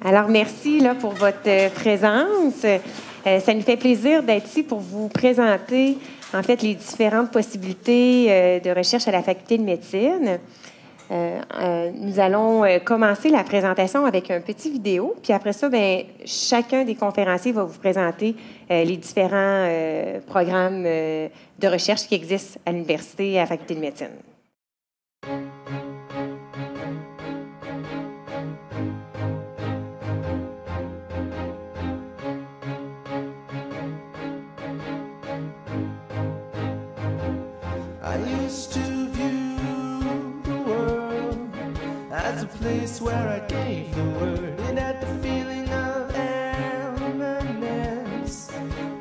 Alors, merci là, pour votre présence. Ça nous fait plaisir d'être ici pour vous présenter, en fait, les différentes possibilités de recherche à la faculté de médecine. Nous allons commencer la présentation avec un petit vidéo, puis après ça, bien, chacun des conférenciers va vous présenter les différents programmes de recherche qui existent à l'université et à la faculté de médecine. As a place where I gave the word and had the feeling of eminence.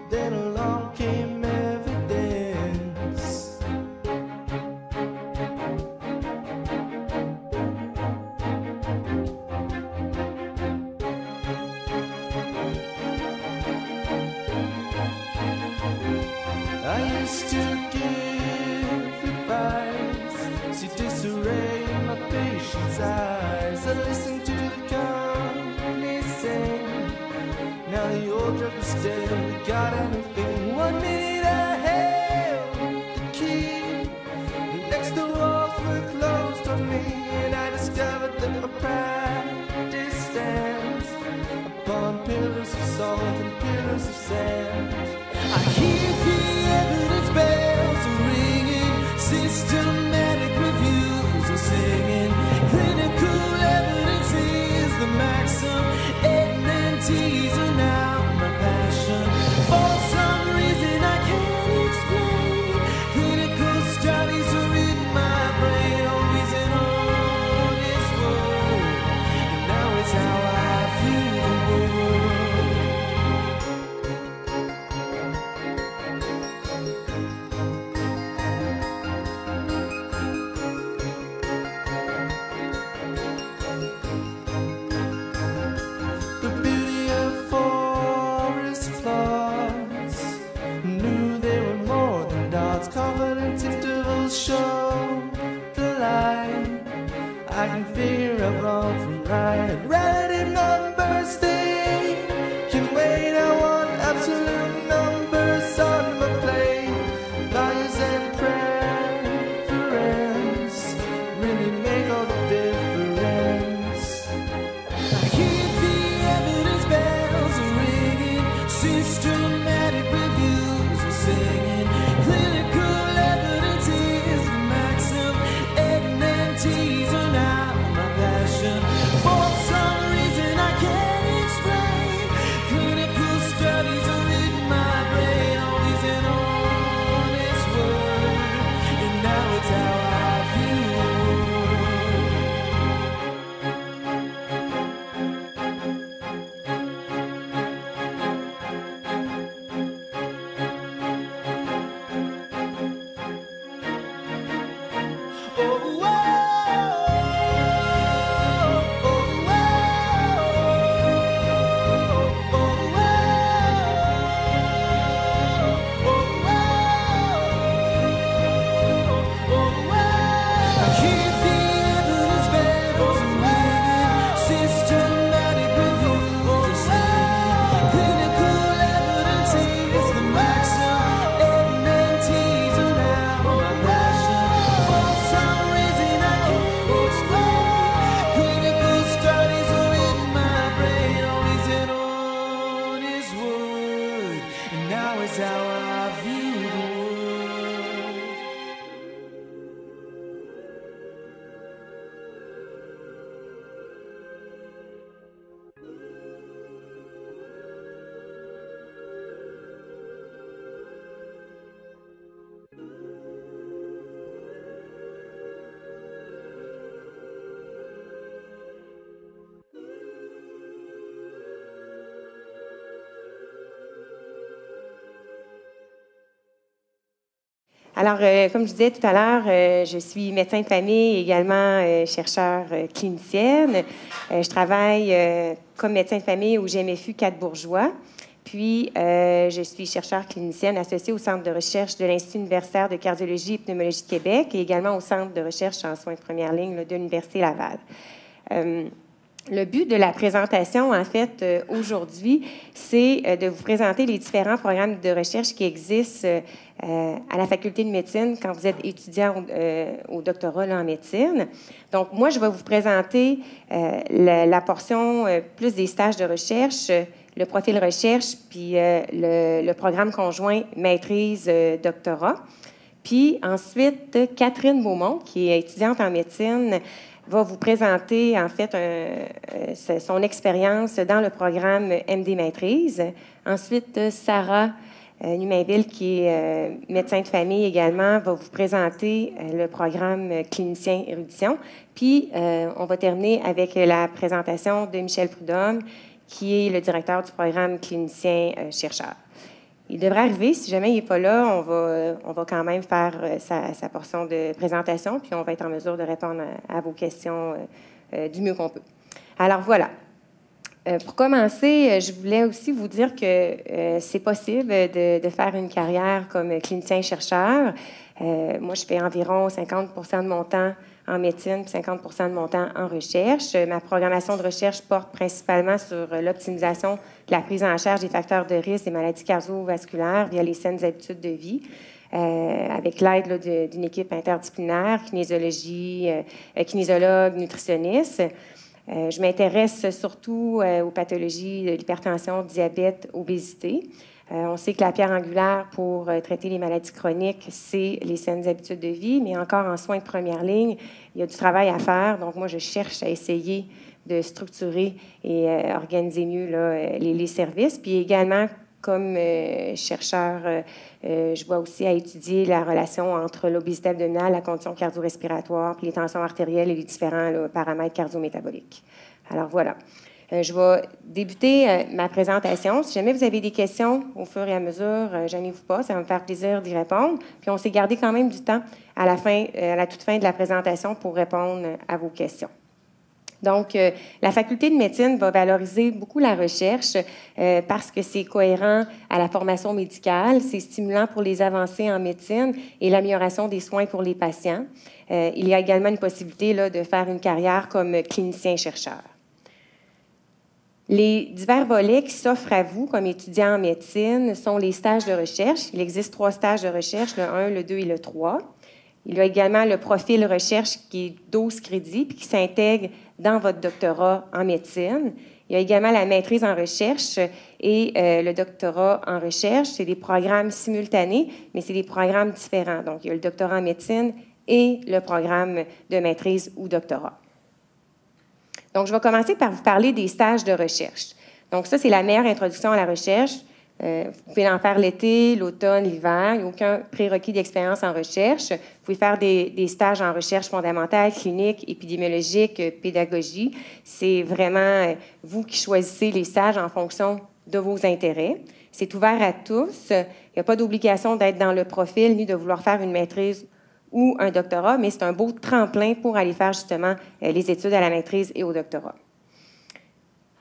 Then along came evidence. I used to give advice, see disarray in my patient's eyes. I listened to the company sing. Now the old drug is still we got anything. 1 minute I held the key. The next the walls were closed on me, and I discovered that my practice stands upon pillars of salt and pillars of sand. I hear the evidence bells are ringing, systematic reviews are singing. Clinical evidence is the maxim, NNTs are now my passion. For some reason I can't explain, clinical studies are in my brain, always an honest word, and now it's how I view the world. Confidence intervals show the light. I can figure out wrong from right. Relative numbers, they can wait. I want absolute numbers on my plate. Values and preference really make all the difference. I hear the evidence bells are ringing, systematic reviews are singing. Clinical evidence is the maxim, NNTs are now my passion. For some reason I can't explain, clinical studies are in my brain, always an honest word, and now it's how I view the Alors, comme je disais tout à l'heure, je suis médecin de famille et également chercheure clinicienne. Je travaille comme médecin de famille au GMFU 4 Bourgeois. Puis, je suis chercheure clinicienne associée au Centre de recherche de l'Institut universitaire de cardiologie et pneumologie de Québec et également au Centre de recherche en soins de première ligne là, de l'Université Laval. Le but de la présentation, en fait, aujourd'hui, c'est de vous présenter les différents programmes de recherche qui existent à la Faculté de médecine quand vous êtes étudiant au doctorat là, en médecine. Donc, moi, je vais vous présenter la portion plus des stages de recherche, le profil recherche, puis le programme conjoint maîtrise-doctorat. Puis ensuite, Catherine Beaumont, qui est étudiante en médecine, va vous présenter, en fait, son expérience dans le programme MD Maîtrise. Ensuite, Sarah Numainville, qui est médecin de famille également, va vous présenter le programme clinicien érudition. Puis, on va terminer avec la présentation de Michel Prudhomme, qui est le directeur du programme clinicien chercheur. Il devrait arriver. Si jamais il n'est pas là, on va quand même faire sa portion de présentation, puis on va être en mesure de répondre à vos questions du mieux qu'on peut. Alors voilà. Pour commencer, je voulais aussi vous dire que c'est possible de faire une carrière comme clinicien-chercheur. Moi, je fais environ 50 de mon temps en médecine puis 50 de mon temps en recherche. Ma programmation de recherche porte principalement sur l'optimisation de la prise en charge des facteurs de risque des maladies cardiovasculaires via les saines habitudes de vie, avec l'aide d'une équipe interdisciplinaire, kinésiologie, kinésiologue, nutritionniste. Je m'intéresse surtout aux pathologies de l'hypertension, diabète, obésité. On sait que la pierre angulaire pour traiter les maladies chroniques, c'est les saines habitudes de vie, mais encore en soins de première ligne, il y a du travail à faire. Donc, moi, je cherche à essayer de structurer et organiser mieux là, les services. Puis également, comme chercheur, je vois aussi à étudier la relation entre l'obésité abdominale, la condition cardio-respiratoire, puis les tensions artérielles et les différents là, paramètres cardiométaboliques. Alors, voilà. Je vais débuter ma présentation. Si jamais vous avez des questions au fur et à mesure, gênez-vous pas, ça va me faire plaisir d'y répondre. Puis on s'est gardé quand même du temps à la toute fin de la présentation pour répondre à vos questions. Donc, la Faculté de médecine va valoriser beaucoup la recherche parce que c'est cohérent à la formation médicale, c'est stimulant pour les avancées en médecine et l'amélioration des soins pour les patients. Il y a également une possibilité là, de faire une carrière comme clinicien-chercheur. Les divers volets qui s'offrent à vous comme étudiant en médecine sont les stages de recherche. Il existe 3 stages de recherche, le 1, le 2 et le 3. Il y a également le profil recherche qui est 12 crédits puis qui s'intègre dans votre doctorat en médecine. Il y a également la maîtrise en recherche et le doctorat en recherche. C'est des programmes simultanés, mais c'est des programmes différents. Donc, il y a le doctorat en médecine et le programme de maîtrise ou doctorat. Donc, je vais commencer par vous parler des stages de recherche. Donc, ça, c'est la meilleure introduction à la recherche. Vous pouvez en faire l'été, l'automne, l'hiver. Il n'y a aucun prérequis d'expérience en recherche. Vous pouvez faire des stages en recherche fondamentale, clinique, épidémiologique, pédagogie. C'est vraiment vous qui choisissez les stages en fonction de vos intérêts. C'est ouvert à tous. Il n'y a pas d'obligation d'être dans le profil ni de vouloir faire une maîtrise ou un doctorat, mais c'est un beau tremplin pour aller faire justement les études à la maîtrise et au doctorat.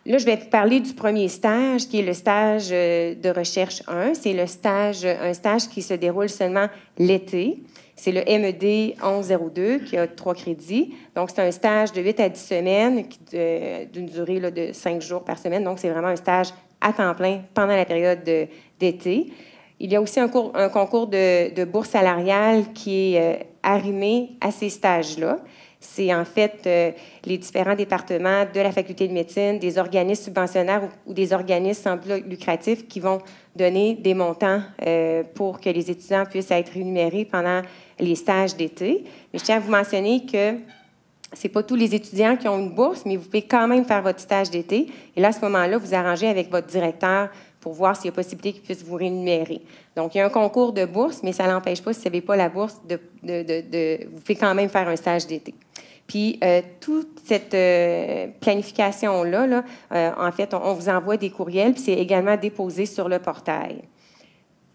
Là, je vais vous parler du premier stage, qui est le stage de recherche 1. C'est un stage qui se déroule seulement l'été. C'est le MED 1102 qui a 3 crédits. Donc, c'est un stage de 8 à 10 semaines d'une durée là, de 5 jours par semaine. Donc, c'est vraiment un stage à temps plein pendant la période d'été. Il y a aussi un concours de bourse salariale qui est arrimé à ces stages-là. C'est en fait les différents départements de la Faculté de médecine, des organismes subventionnaires ou des organismes sans but lucratif qui vont donner des montants pour que les étudiants puissent être rémunérés pendant les stages d'été. Mais je tiens à vous mentionner que ce n'est pas tous les étudiants qui ont une bourse, mais vous pouvez quand même faire votre stage d'été. Et là, à ce moment-là, vous arrangez avec votre directeur pour voir s'il y a possibilité qu'il puisse vous rémunérer. Donc, il y a un concours de bourse, mais ça n'empêche pas, si vous n'avez pas la bourse, vous pouvez quand même faire un stage d'été. Puis, toute cette planification-là, là, en fait, on vous envoie des courriels, puis c'est également déposé sur le portail.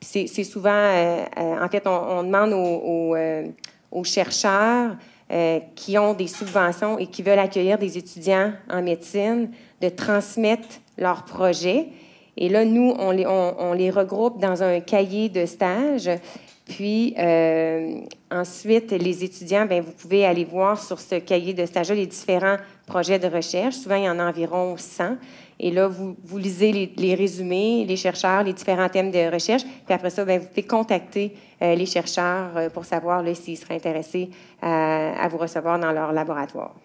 C'est souvent, en fait, on demande aux chercheurs qui ont des subventions et qui veulent accueillir des étudiants en médecine de transmettre leurs projets. Et là, nous, on les regroupe dans un cahier de stage. Puis, ensuite, les étudiants, bien, vous pouvez aller voir sur ce cahier de stage-là les différents projets de recherche. Souvent, il y en a environ 100. Et là, vous lisez les résumés, les chercheurs, les différents thèmes de recherche. Puis après ça, bien, vous pouvez contacter les chercheurs pour savoir s'ils seraient intéressés à vous recevoir dans leur laboratoire.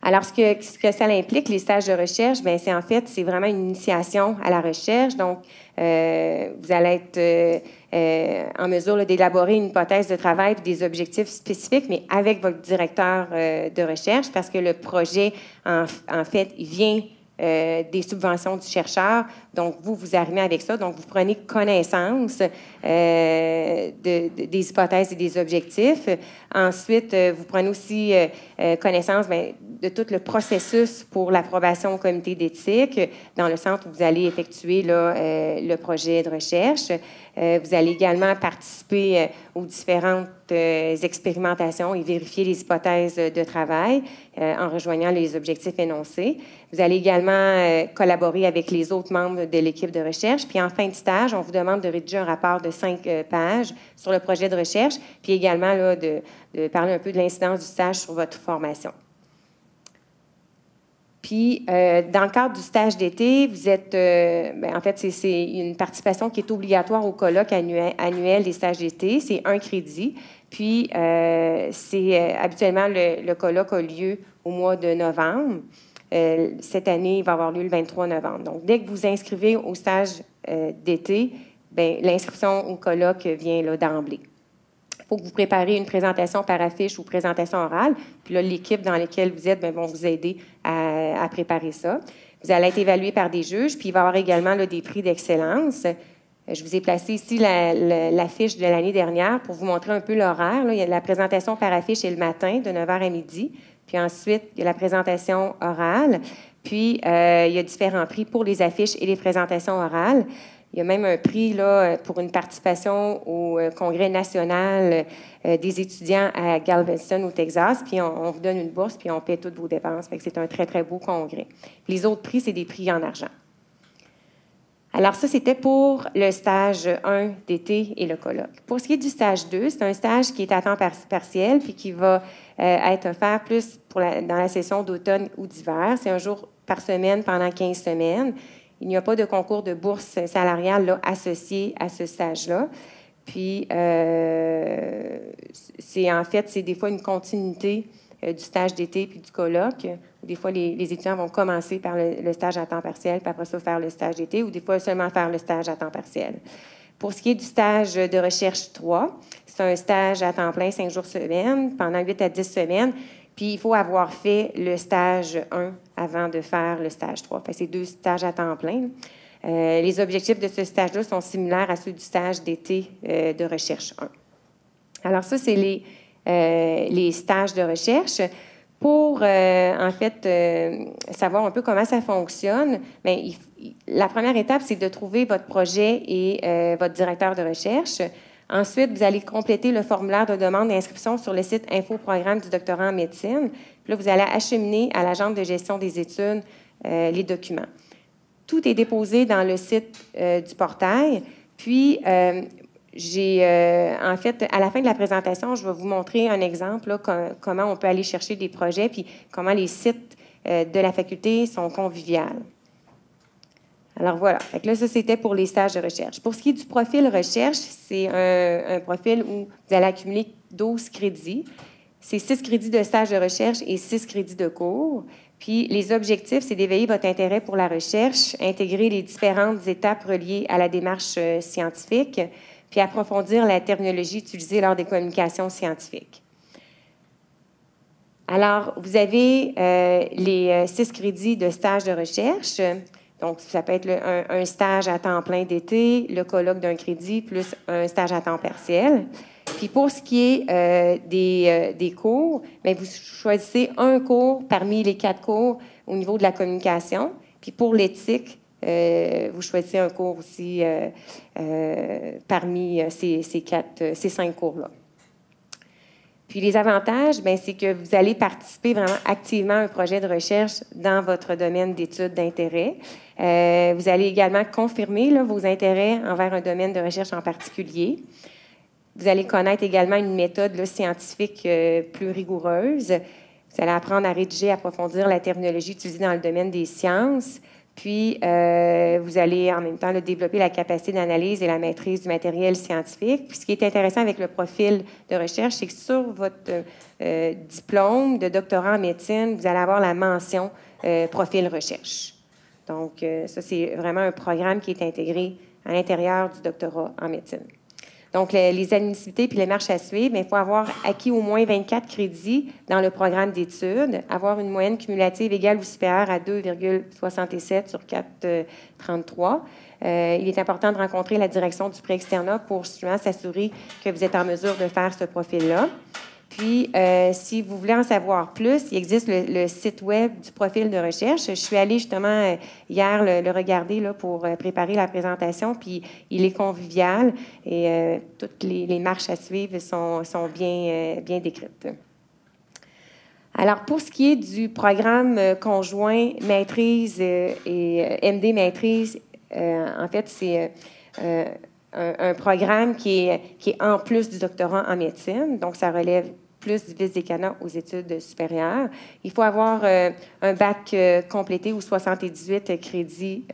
Alors, ce que ça implique, les stages de recherche, bien, c'est en fait, c'est vraiment une initiation à la recherche. Donc, vous allez être en mesure d'élaborer une hypothèse de travail et des objectifs spécifiques, mais avec votre directeur de recherche, parce que le projet, en fait, il vient des subventions du chercheur. Donc, vous arrivez avec ça. Donc, vous prenez connaissance des hypothèses et des objectifs. Ensuite, vous prenez aussi connaissance de tout le processus pour l'approbation au comité d'éthique, dans le centre où vous allez effectuer le projet de recherche. Vous allez également participer aux différentes expérimentations et vérifier les hypothèses de travail en rejoignant les objectifs énoncés. Vous allez également collaborer avec les autres membres de l'équipe de recherche. Puis en fin de stage, on vous demande de rédiger un rapport de 5 pages sur le projet de recherche, puis également là, de parler un peu de l'incidence du stage sur votre formation. Puis, dans le cadre du stage d'été, vous êtes... en fait, c'est une participation qui est obligatoire au colloque annuel des stages d'été. C'est 1 crédit. Puis, habituellement, le colloque a lieu au mois de novembre. Cette année, il va avoir lieu le 23 novembre. Donc, dès que vous inscrivez au stage d'été, l'inscription au colloque vient d'emblée. Il faut que vous prépariez une présentation par affiche ou présentation orale. Puis là, l'équipe dans laquelle vous êtes vont vous aider à préparer ça. Vous allez être évalué par des juges, puis il va y avoir également des prix d'excellence. Je vous ai placé ici l'affiche de l'année dernière pour vous montrer un peu l'horaire. Il y a la présentation par affiche et le matin, de 9h à midi. Puis ensuite, il y a la présentation orale. Puis, il y a différents prix pour les affiches et les présentations orales. Il y a même un prix pour une participation au Congrès national des étudiants à Galveston, au Texas. Puis, on vous donne une bourse, puis on paie toutes vos dépenses. C'est un très, très beau congrès. Les autres prix, c'est des prix en argent. Alors, ça, c'était pour le stage 1 d'été et le colloque. Pour ce qui est du stage 2, c'est un stage qui est à temps partiel puis qui va être offert plus dans la session d'automne ou d'hiver. C'est un jour par semaine pendant 15 semaines. Il n'y a pas de concours de bourse salariale associé à ce stage-là. Puis, c'est des fois une continuité du stage d'été puis du colloque. Des fois, les étudiants vont commencer par le stage à temps partiel, puis après ça, faire le stage d'été, ou des fois, seulement faire le stage à temps partiel. Pour ce qui est du stage de recherche 3, c'est un stage à temps plein, 5 jours semaine, pendant 8 à 10 semaines. Puis, il faut avoir fait le stage 1 avant de faire le stage 3. C'est 2 stages à temps plein. Les objectifs de ce stage-là sont similaires à ceux du stage d'été de recherche 1. Alors, ça, c'est les stages de recherche. Pour, savoir un peu comment ça fonctionne, la première étape, c'est de trouver votre projet et votre directeur de recherche. Ensuite, vous allez compléter le formulaire de demande d'inscription sur le site Infoprogramme du doctorat en médecine. Puis là, vous allez acheminer à l'agence de gestion des études les documents. Tout est déposé dans le site du portail. Puis, à la fin de la présentation, je vais vous montrer un exemple, comment on peut aller chercher des projets, puis comment les sites de la faculté sont conviviales. Alors voilà, ça, c'était pour les stages de recherche. Pour ce qui est du profil recherche, c'est un profil où vous allez accumuler 12 crédits. C'est 6 crédits de stage de recherche et 6 crédits de cours. Puis les objectifs, c'est d'éveiller votre intérêt pour la recherche, intégrer les différentes étapes reliées à la démarche scientifique, puis approfondir la terminologie utilisée lors des communications scientifiques. Alors, vous avez les 6 crédits de stage de recherche. Donc, ça peut être un stage à temps plein d'été, le colloque d'un crédit, plus un stage à temps partiel. Puis pour ce qui est des cours, vous choisissez un cours parmi les 4 cours au niveau de la communication. Puis pour l'éthique, vous choisissez un cours aussi parmi ces 5 cours-là. Puis les avantages, c'est que vous allez participer vraiment activement à un projet de recherche dans votre domaine d'études d'intérêt. Vous allez également confirmer vos intérêts envers un domaine de recherche en particulier. Vous allez connaître également une méthode scientifique plus rigoureuse. Vous allez apprendre à rédiger, à approfondir la terminologie utilisée dans le domaine des sciences. Puis, vous allez en même temps développer la capacité d'analyse et la maîtrise du matériel scientifique. Puis, ce qui est intéressant avec le profil de recherche, c'est que sur votre diplôme de doctorat en médecine, vous allez avoir la mention profil recherche. Donc, ça, c'est vraiment un programme qui est intégré à l'intérieur du doctorat en médecine. Donc, les admissibilités puis les marches à suivre, il faut avoir acquis au moins 24 crédits dans le programme d'études, avoir une moyenne cumulative égale ou supérieure à 2,67 sur 4,33. Il est important de rencontrer la direction du pré-externat pour justement s'assurer que vous êtes en mesure de faire ce profil-là. Puis, si vous voulez en savoir plus, il existe le site web du profil de recherche. Je suis allée justement hier le regarder là, pour préparer la présentation, puis il est convivial et toutes les marches à suivre sont bien décrites. Alors, pour ce qui est du programme conjoint maîtrise et MD maîtrise, en fait, c'est un programme qui est en plus du doctorat en médecine, donc ça relève plus du vice-décanat aux études supérieures. Il faut avoir un bac complété ou 78 crédits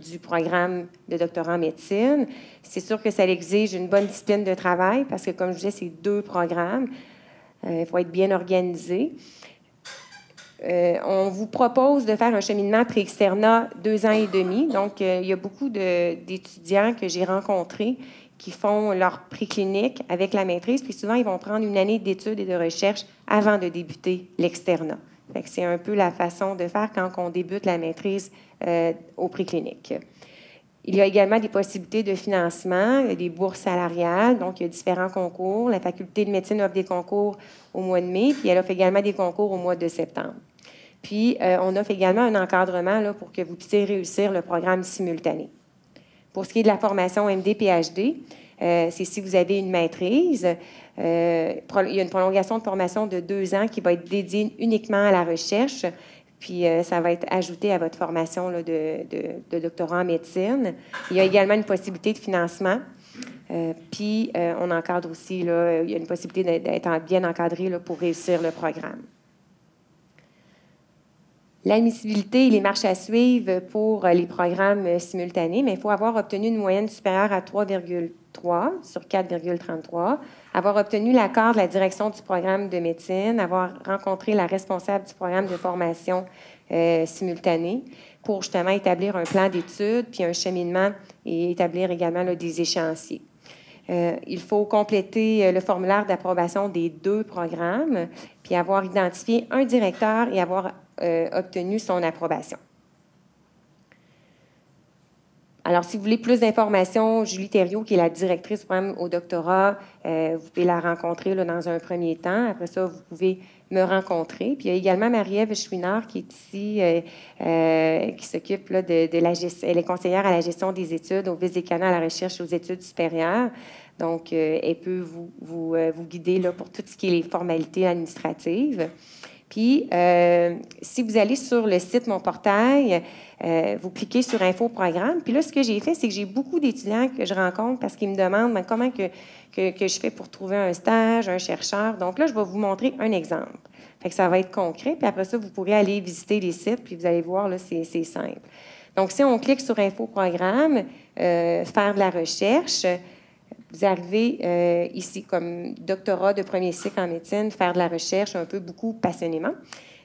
du programme de doctorat en médecine. C'est sûr que ça exige une bonne discipline de travail parce que, comme je disais, c'est 2 programmes. Il faut être bien organisé. On vous propose de faire un cheminement pré-externat 2 ans et demi. Donc, il y a beaucoup d'étudiants que j'ai rencontrés qui font leur préclinique avec la maîtrise, puis souvent, ils vont prendre une année d'études et de recherche avant de débuter l'externat. C'est un peu la façon de faire quand on débute la maîtrise au préclinique. Il y a également des possibilités de financement, des bourses salariales, donc il y a différents concours. La faculté de médecine offre des concours au mois de mai, puis elle offre également des concours au mois de septembre. Puis, on offre également un encadrement là, pour que vous puissiez réussir le programme simultané. Pour ce qui est de la formation MD-PhD, c'est si vous avez une maîtrise. Il y a une prolongation de formation de 2 ans qui va être dédiée uniquement à la recherche, puis ça va être ajouté à votre formation là, de doctorat en médecine. Il y a également une possibilité de financement. Puis on encadre aussi, là, il y a une possibilité d'être bien encadré là, pour réussir le programme. L'admissibilité et les marches à suivre pour les programmes simultanés, mais il faut avoir obtenu une moyenne supérieure à 3,3 sur 4,33, avoir obtenu l'accord de la direction du programme de médecine, avoir rencontré la responsable du programme de formation simultanée pour justement établir un plan d'études, puis un cheminement et établir également là, des échéanciers. Il faut compléter le formulaire d'approbation des 2 programmes, puis avoir identifié un directeur et avoir obtenu son approbation. Alors, si vous voulez plus d'informations, Julie Thériault, qui est la directrice du programme au doctorat, vous pouvez la rencontrer là, dans un premier temps. Après ça, vous pouvez me rencontrer. Puis il y a également Marie-Ève Chouinard qui est ici, qui s'occupe là, de la gestion. Elle est conseillère à la gestion des études au vice-décanat à la recherche et aux études supérieures. Donc, elle peut vous guider là, pour tout ce qui est les formalités administratives. Puis, si vous allez sur le site Mon Portail, vous cliquez sur Info Programme. Puis là, ce que j'ai fait, c'est que j'ai beaucoup d'étudiants que je rencontre parce qu'ils me demandent comment que je fais pour trouver un stage, un chercheur. Donc là, je vais vous montrer un exemple. Fait que ça va être concret. Puis après ça, vous pourrez aller visiter les sites, puis vous allez voir, là, c'est simple. Donc, si on clique sur Info Programme, faire de la recherche, vous arrivez ici comme doctorat de premier cycle en médecine, faire de la recherche un peu beaucoup passionnément.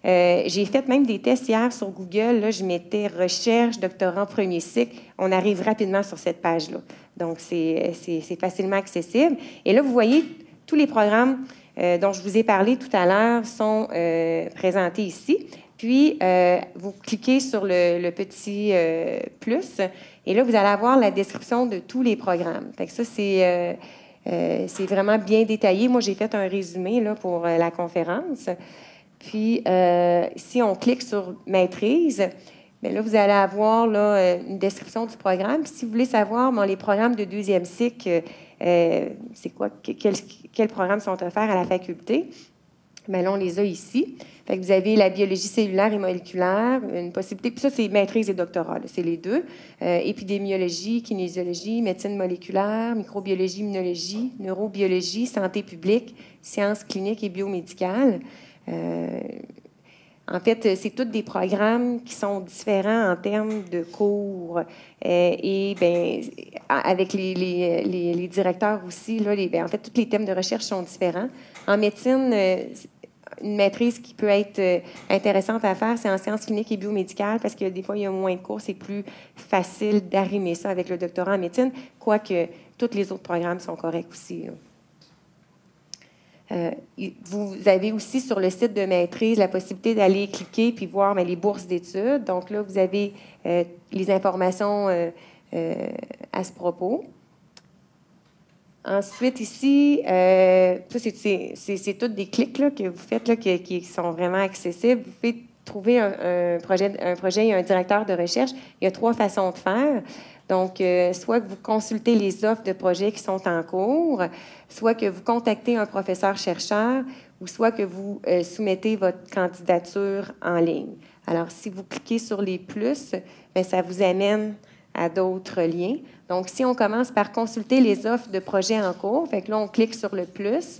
J'ai fait même des tests hier sur Google. Là, je mettais recherche, doctorat premier cycle. On arrive rapidement sur cette page-là. Donc, c'est facilement accessible. Et là, vous voyez, tous les programmes dont je vous ai parlé tout à l'heure sont présentés ici. Puis, vous cliquez sur le petit plus. Et là, vous allez avoir la description de tous les programmes. Fait que ça, c'est vraiment bien détaillé. Moi, j'ai fait un résumé là, pour la conférence. Puis, si on clique sur « Maîtrise », bien là, vous allez avoir là, une description du programme. Puis, si vous voulez savoir, les programmes de 2e cycle, c'est quoi, quels programmes sont offerts à la faculté, bien là, on les a ici. Fait que vous avez la biologie cellulaire et moléculaire, une possibilité. Puis ça, c'est maîtrise et doctorat, c'est les 2. Épidémiologie, kinésiologie, médecine moléculaire, microbiologie, immunologie, neurobiologie, santé publique, sciences cliniques et biomédicales. En fait, c'est tous des programmes qui sont différents en termes de cours. Et bien, avec les directeurs aussi, là, en fait, tous les thèmes de recherche sont différents. En médecine, une maîtrise qui peut être intéressante à faire, c'est en sciences cliniques et biomédicales, parce que des fois, il y a moins de cours, c'est plus facile d'arrimer ça avec le doctorat en médecine, quoique tous les autres programmes sont corrects aussi, là. Vous avez aussi sur le site de maîtrise la possibilité d'aller cliquer puis voir les bourses d'études. Donc là, vous avez les informations à ce propos. Ensuite, ici, ça, c'est tous des clics là, que vous faites là, qui sont vraiment accessibles. Vous pouvez trouver un projet et un directeur de recherche. Il y a 3 façons de faire. Donc, soit que vous consultez les offres de projets qui sont en cours, soit que vous contactez un professeur-chercheur, ou soit que vous soumettez votre candidature en ligne. Alors, si vous cliquez sur les plus, bien, ça vous amène à d'autres liens. Donc, si on commence par consulter les offres de projets en cours, fait que là, on clique sur le plus,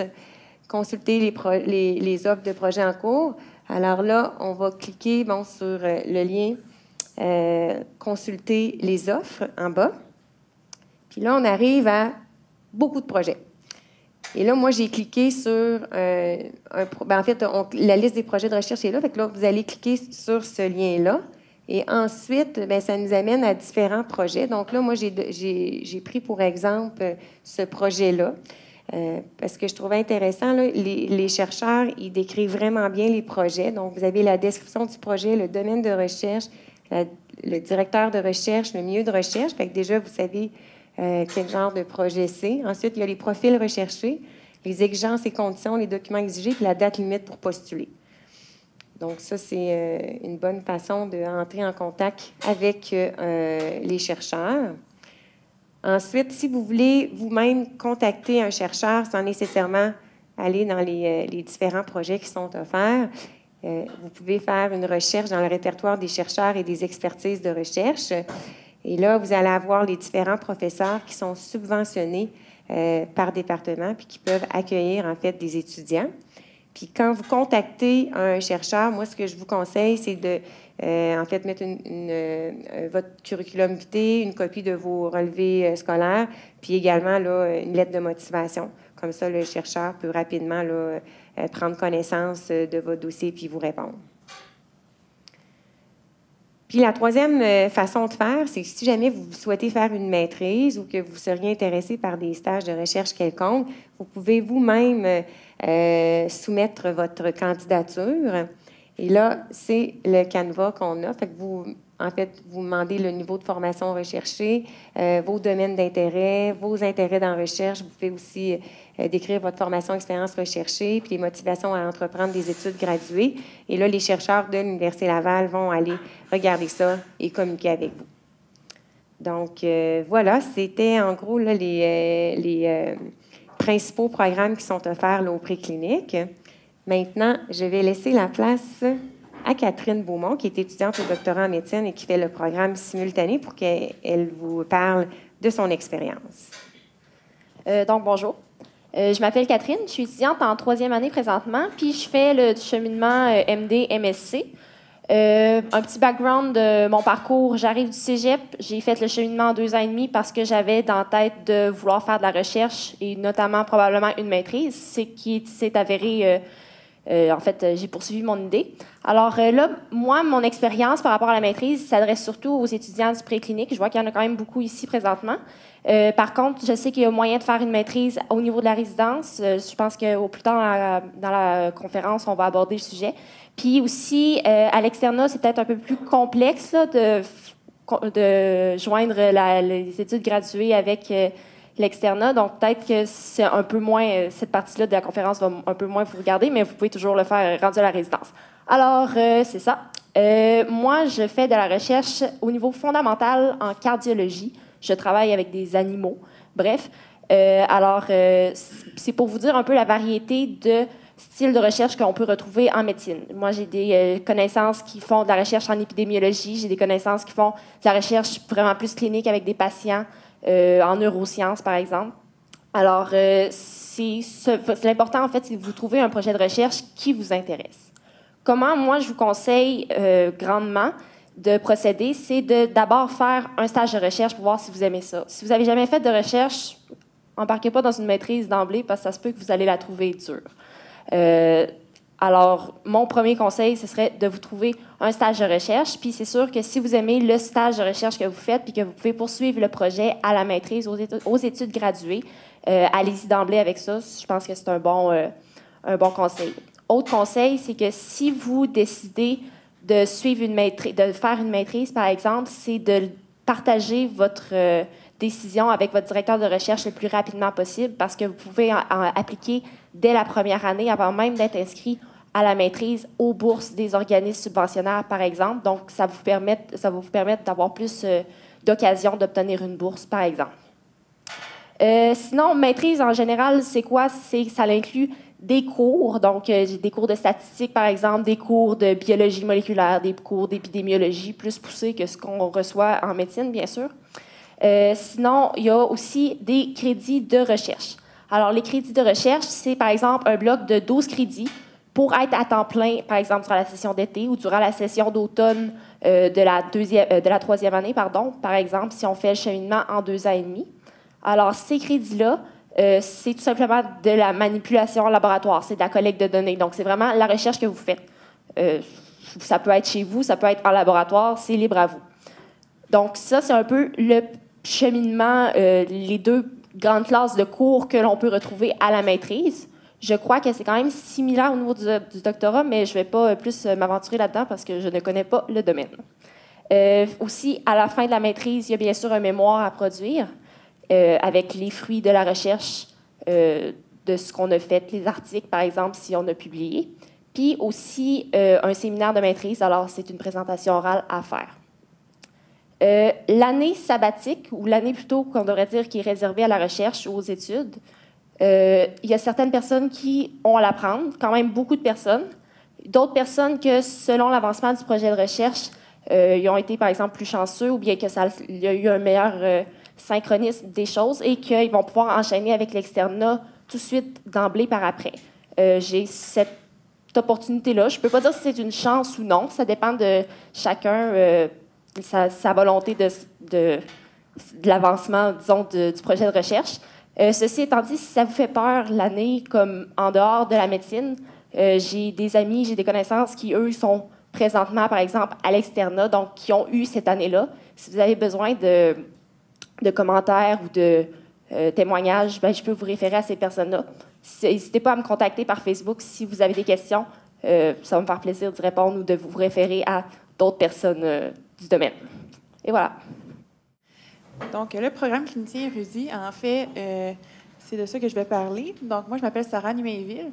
consulter les offres de projets en cours. Alors là, on va cliquer sur le lien consulter les offres en bas. Puis là, on arrive à beaucoup de projets. Et là, moi, j'ai cliqué sur en fait, la liste des projets de recherche est là. Fait que là, vous allez cliquer sur ce lien-là. Et ensuite, bien, ça nous amène à différents projets. Donc là, moi, j'ai pris pour exemple ce projet-là. Parce que je trouvais intéressant, là, les chercheurs, ils décrivent vraiment bien les projets. Donc, vous avez la description du projet, le domaine de recherche, le directeur de recherche, le milieu de recherche. Fait que déjà, vous savez quel genre de projet c'est. Ensuite, il y a les profils recherchés, les exigences et conditions, les documents exigés, puis la date limite pour postuler. Donc, ça, c'est une bonne façon d'entrer en contact avec les chercheurs. Ensuite, si vous voulez vous-même contacter un chercheur sans nécessairement aller dans les différents projets qui sont offerts, vous pouvez faire une recherche dans le répertoire des chercheurs et des expertises de recherche. Et là, vous allez avoir les différents professeurs qui sont subventionnés par département puis qui peuvent accueillir, en fait, des étudiants. Puis quand vous contactez un chercheur, moi, ce que je vous conseille, c'est de, en fait, mettre votre curriculum vitae, une copie de vos relevés scolaires, puis également là, une lettre de motivation. Comme ça, le chercheur peut rapidement là, prendre connaissance de votre dossier puis vous répondre. Puis la troisième façon de faire, c'est que si jamais vous souhaitez faire une maîtrise ou que vous seriez intéressé par des stages de recherche quelconques, vous pouvez vous-même soumettre votre candidature. Et là, c'est le canevas qu'on a. Fait que vous demandez le niveau de formation recherché, vos domaines d'intérêt, vos intérêts dans la recherche. Vous pouvez aussi décrire votre formation, expérience recherchée, puis les motivations à entreprendre des études graduées. Et là, les chercheurs de l'Université Laval vont aller regarder ça et communiquer avec vous. Donc, voilà, c'était en gros là, les principaux programmes qui sont offerts là, au préclinique. Maintenant, je vais laisser la place à Catherine Beaumont, qui est étudiante au doctorat en médecine et qui fait le programme simultané pour qu'elle vous parle de son expérience. Donc, bonjour. Je m'appelle Catherine, je suis étudiante en 3e année présentement, puis je fais le cheminement MD-MSC. Un petit background de mon parcours, j'arrive du cégep, j'ai fait le cheminement en 2 ans et demi parce que j'avais dans la tête de vouloir faire de la recherche et notamment probablement une maîtrise, ce qui s'est avéré... en fait, j'ai poursuivi mon idée. Alors là, moi, mon expérience par rapport à la maîtrise s'adresse surtout aux étudiants du préclinique. Je vois qu'il y en a quand même beaucoup ici présentement. Par contre, je sais qu'il y a moyen de faire une maîtrise au niveau de la résidence. Je pense qu'au plus tard dans la conférence, on va aborder le sujet. Puis aussi, à l'externat, c'est peut-être un peu plus complexe là, de joindre les études graduées avec... l'externat, donc peut-être que c'est un peu moins, cette partie-là de la conférence va un peu moins vous regarder, mais vous pouvez toujours le faire rendu à la résidence. Alors, c'est ça. Moi, je fais de la recherche au niveau fondamental en cardiologie. Je travaille avec des animaux. Bref, alors, c'est pour vous dire un peu la variété de styles de recherche qu'on peut retrouver en médecine. Moi, j'ai des connaissances qui font de la recherche en épidémiologie, j'ai des connaissances qui font de la recherche vraiment plus clinique avec des patients, en neurosciences, par exemple. Alors, l'important, en fait, c'est que vous trouvez un projet de recherche qui vous intéresse. Comment, moi, je vous conseille grandement de procéder, c'est de d'abord faire un stage de recherche pour voir si vous aimez ça. Si vous n'avez jamais fait de recherche, embarquez pas dans une maîtrise d'emblée parce que ça se peut que vous allez la trouver dure. Alors, mon premier conseil, ce serait de vous trouver un stage de recherche. Puis c'est sûr que si vous aimez le stage de recherche que vous faites puis que vous pouvez poursuivre le projet à la maîtrise, aux études graduées, allez-y d'emblée avec ça. Je pense que c'est un bon conseil. Autre conseil, c'est que si vous décidez de suivre de faire une maîtrise, par exemple, c'est de partager votre décision avec votre directeur de recherche le plus rapidement possible parce que vous pouvez en appliquer dès la première année avant même d'être inscrit à la maîtrise aux bourses des organismes subventionnaires, par exemple. Donc, ça va vous permettre d'avoir plus d'occasions d'obtenir une bourse, par exemple. Sinon, maîtrise, en général, c'est quoi? Ça inclut des cours, donc j'ai des cours de statistique, par exemple, des cours de biologie moléculaire, des cours d'épidémiologie plus poussés que ce qu'on reçoit en médecine, bien sûr. Sinon, il y a aussi des crédits de recherche. Alors, les crédits de recherche, c'est, par exemple, un bloc de 12 crédits pour être à temps plein, par exemple, sur la session d'été ou durant la session d'automne de la troisième année, par exemple, si on fait le cheminement en 2 ans et demi. Alors, ces crédits-là, c'est tout simplement de la manipulation en laboratoire, c'est de la collecte de données. Donc, c'est vraiment la recherche que vous faites. Ça peut être chez vous, ça peut être en laboratoire, c'est libre à vous. Donc, ça, c'est un peu le cheminement, les 2 grandes classes de cours que l'on peut retrouver à la maîtrise. Je crois que c'est quand même similaire au niveau du doctorat, mais je ne vais pas plus m'aventurer là-dedans parce que je ne connais pas le domaine. Aussi, à la fin de la maîtrise, il y a bien sûr un mémoire à produire avec les fruits de la recherche de ce qu'on a fait, les articles, par exemple, si on a publié. Puis aussi un séminaire de maîtrise, alors c'est une présentation orale à faire. L'année sabbatique, ou l'année plutôt qu'on devrait dire qui est réservée à la recherche ou aux études, il y a certaines personnes qui ont à la prendre, quand même beaucoup de personnes. D'autres personnes que, selon l'avancement du projet de recherche, ils ont été, par exemple, plus chanceux ou bien qu'il y a eu un meilleur synchronisme des choses et qu'ils vont pouvoir enchaîner avec l'externat tout de suite, d'emblée, par après. J'ai cette opportunité-là. Je ne peux pas dire si c'est une chance ou non. Ça dépend de chacun, sa volonté de l'avancement, disons, du projet de recherche. Ceci étant dit, si ça vous fait peur l'année comme en dehors de la médecine, j'ai des amis, j'ai des connaissances qui, eux, sont présentement, par exemple, à l'externat, donc qui ont eu cette année-là. Si vous avez besoin de commentaires ou de témoignages, ben, je peux vous référer à ces personnes-là. N'hésitez pas à me contacter par Facebook si vous avez des questions. Ça va me faire plaisir d'y répondre ou de vous référer à d'autres personnes du domaine. Et voilà. Donc, le programme clinicien érudit, en fait, c'est de ça que je vais parler. Donc, moi, je m'appelle Sarah Numainville.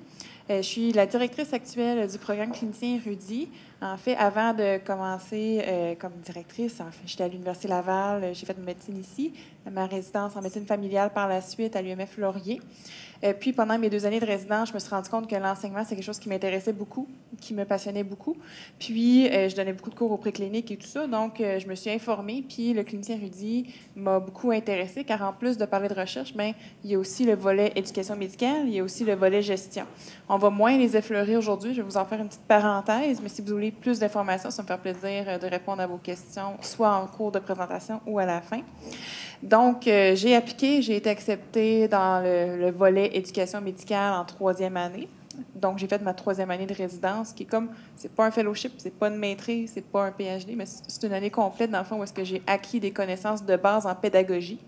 Je suis la directrice actuelle du programme clinicien érudit. En fait, avant de commencer comme directrice, en fait, j'étais à l'Université Laval, j'ai fait de médecine ici, ma résidence en médecine familiale par la suite à l'UMF Laurier. Puis, pendant mes 2 années de résidence, je me suis rendu compte que l'enseignement, c'est quelque chose qui m'intéressait beaucoup, qui me passionnait beaucoup. Puis, je donnais beaucoup de cours aux précliniques et tout ça, donc je me suis informée. Puis, le clinicien érudit m'a beaucoup intéressée, car en plus de parler de recherche, bien, il y a aussi le volet éducation médicale, il y a aussi le volet gestion. On va moins les effleurer aujourd'hui, je vais vous en faire une petite parenthèse, mais si vous voulez plus d'informations, ça me fait plaisir de répondre à vos questions, soit en cours de présentation ou à la fin. Donc, j'ai appliqué, j'ai été acceptée dans le volet éducation médicale en 3e année. Donc, j'ai fait ma 3e année de résidence, qui est comme, c'est pas un fellowship, c'est pas une maîtrise, c'est pas un PhD, mais c'est une année complète, dans le fond, où est-ce que j'ai acquis des connaissances de base en pédagogie,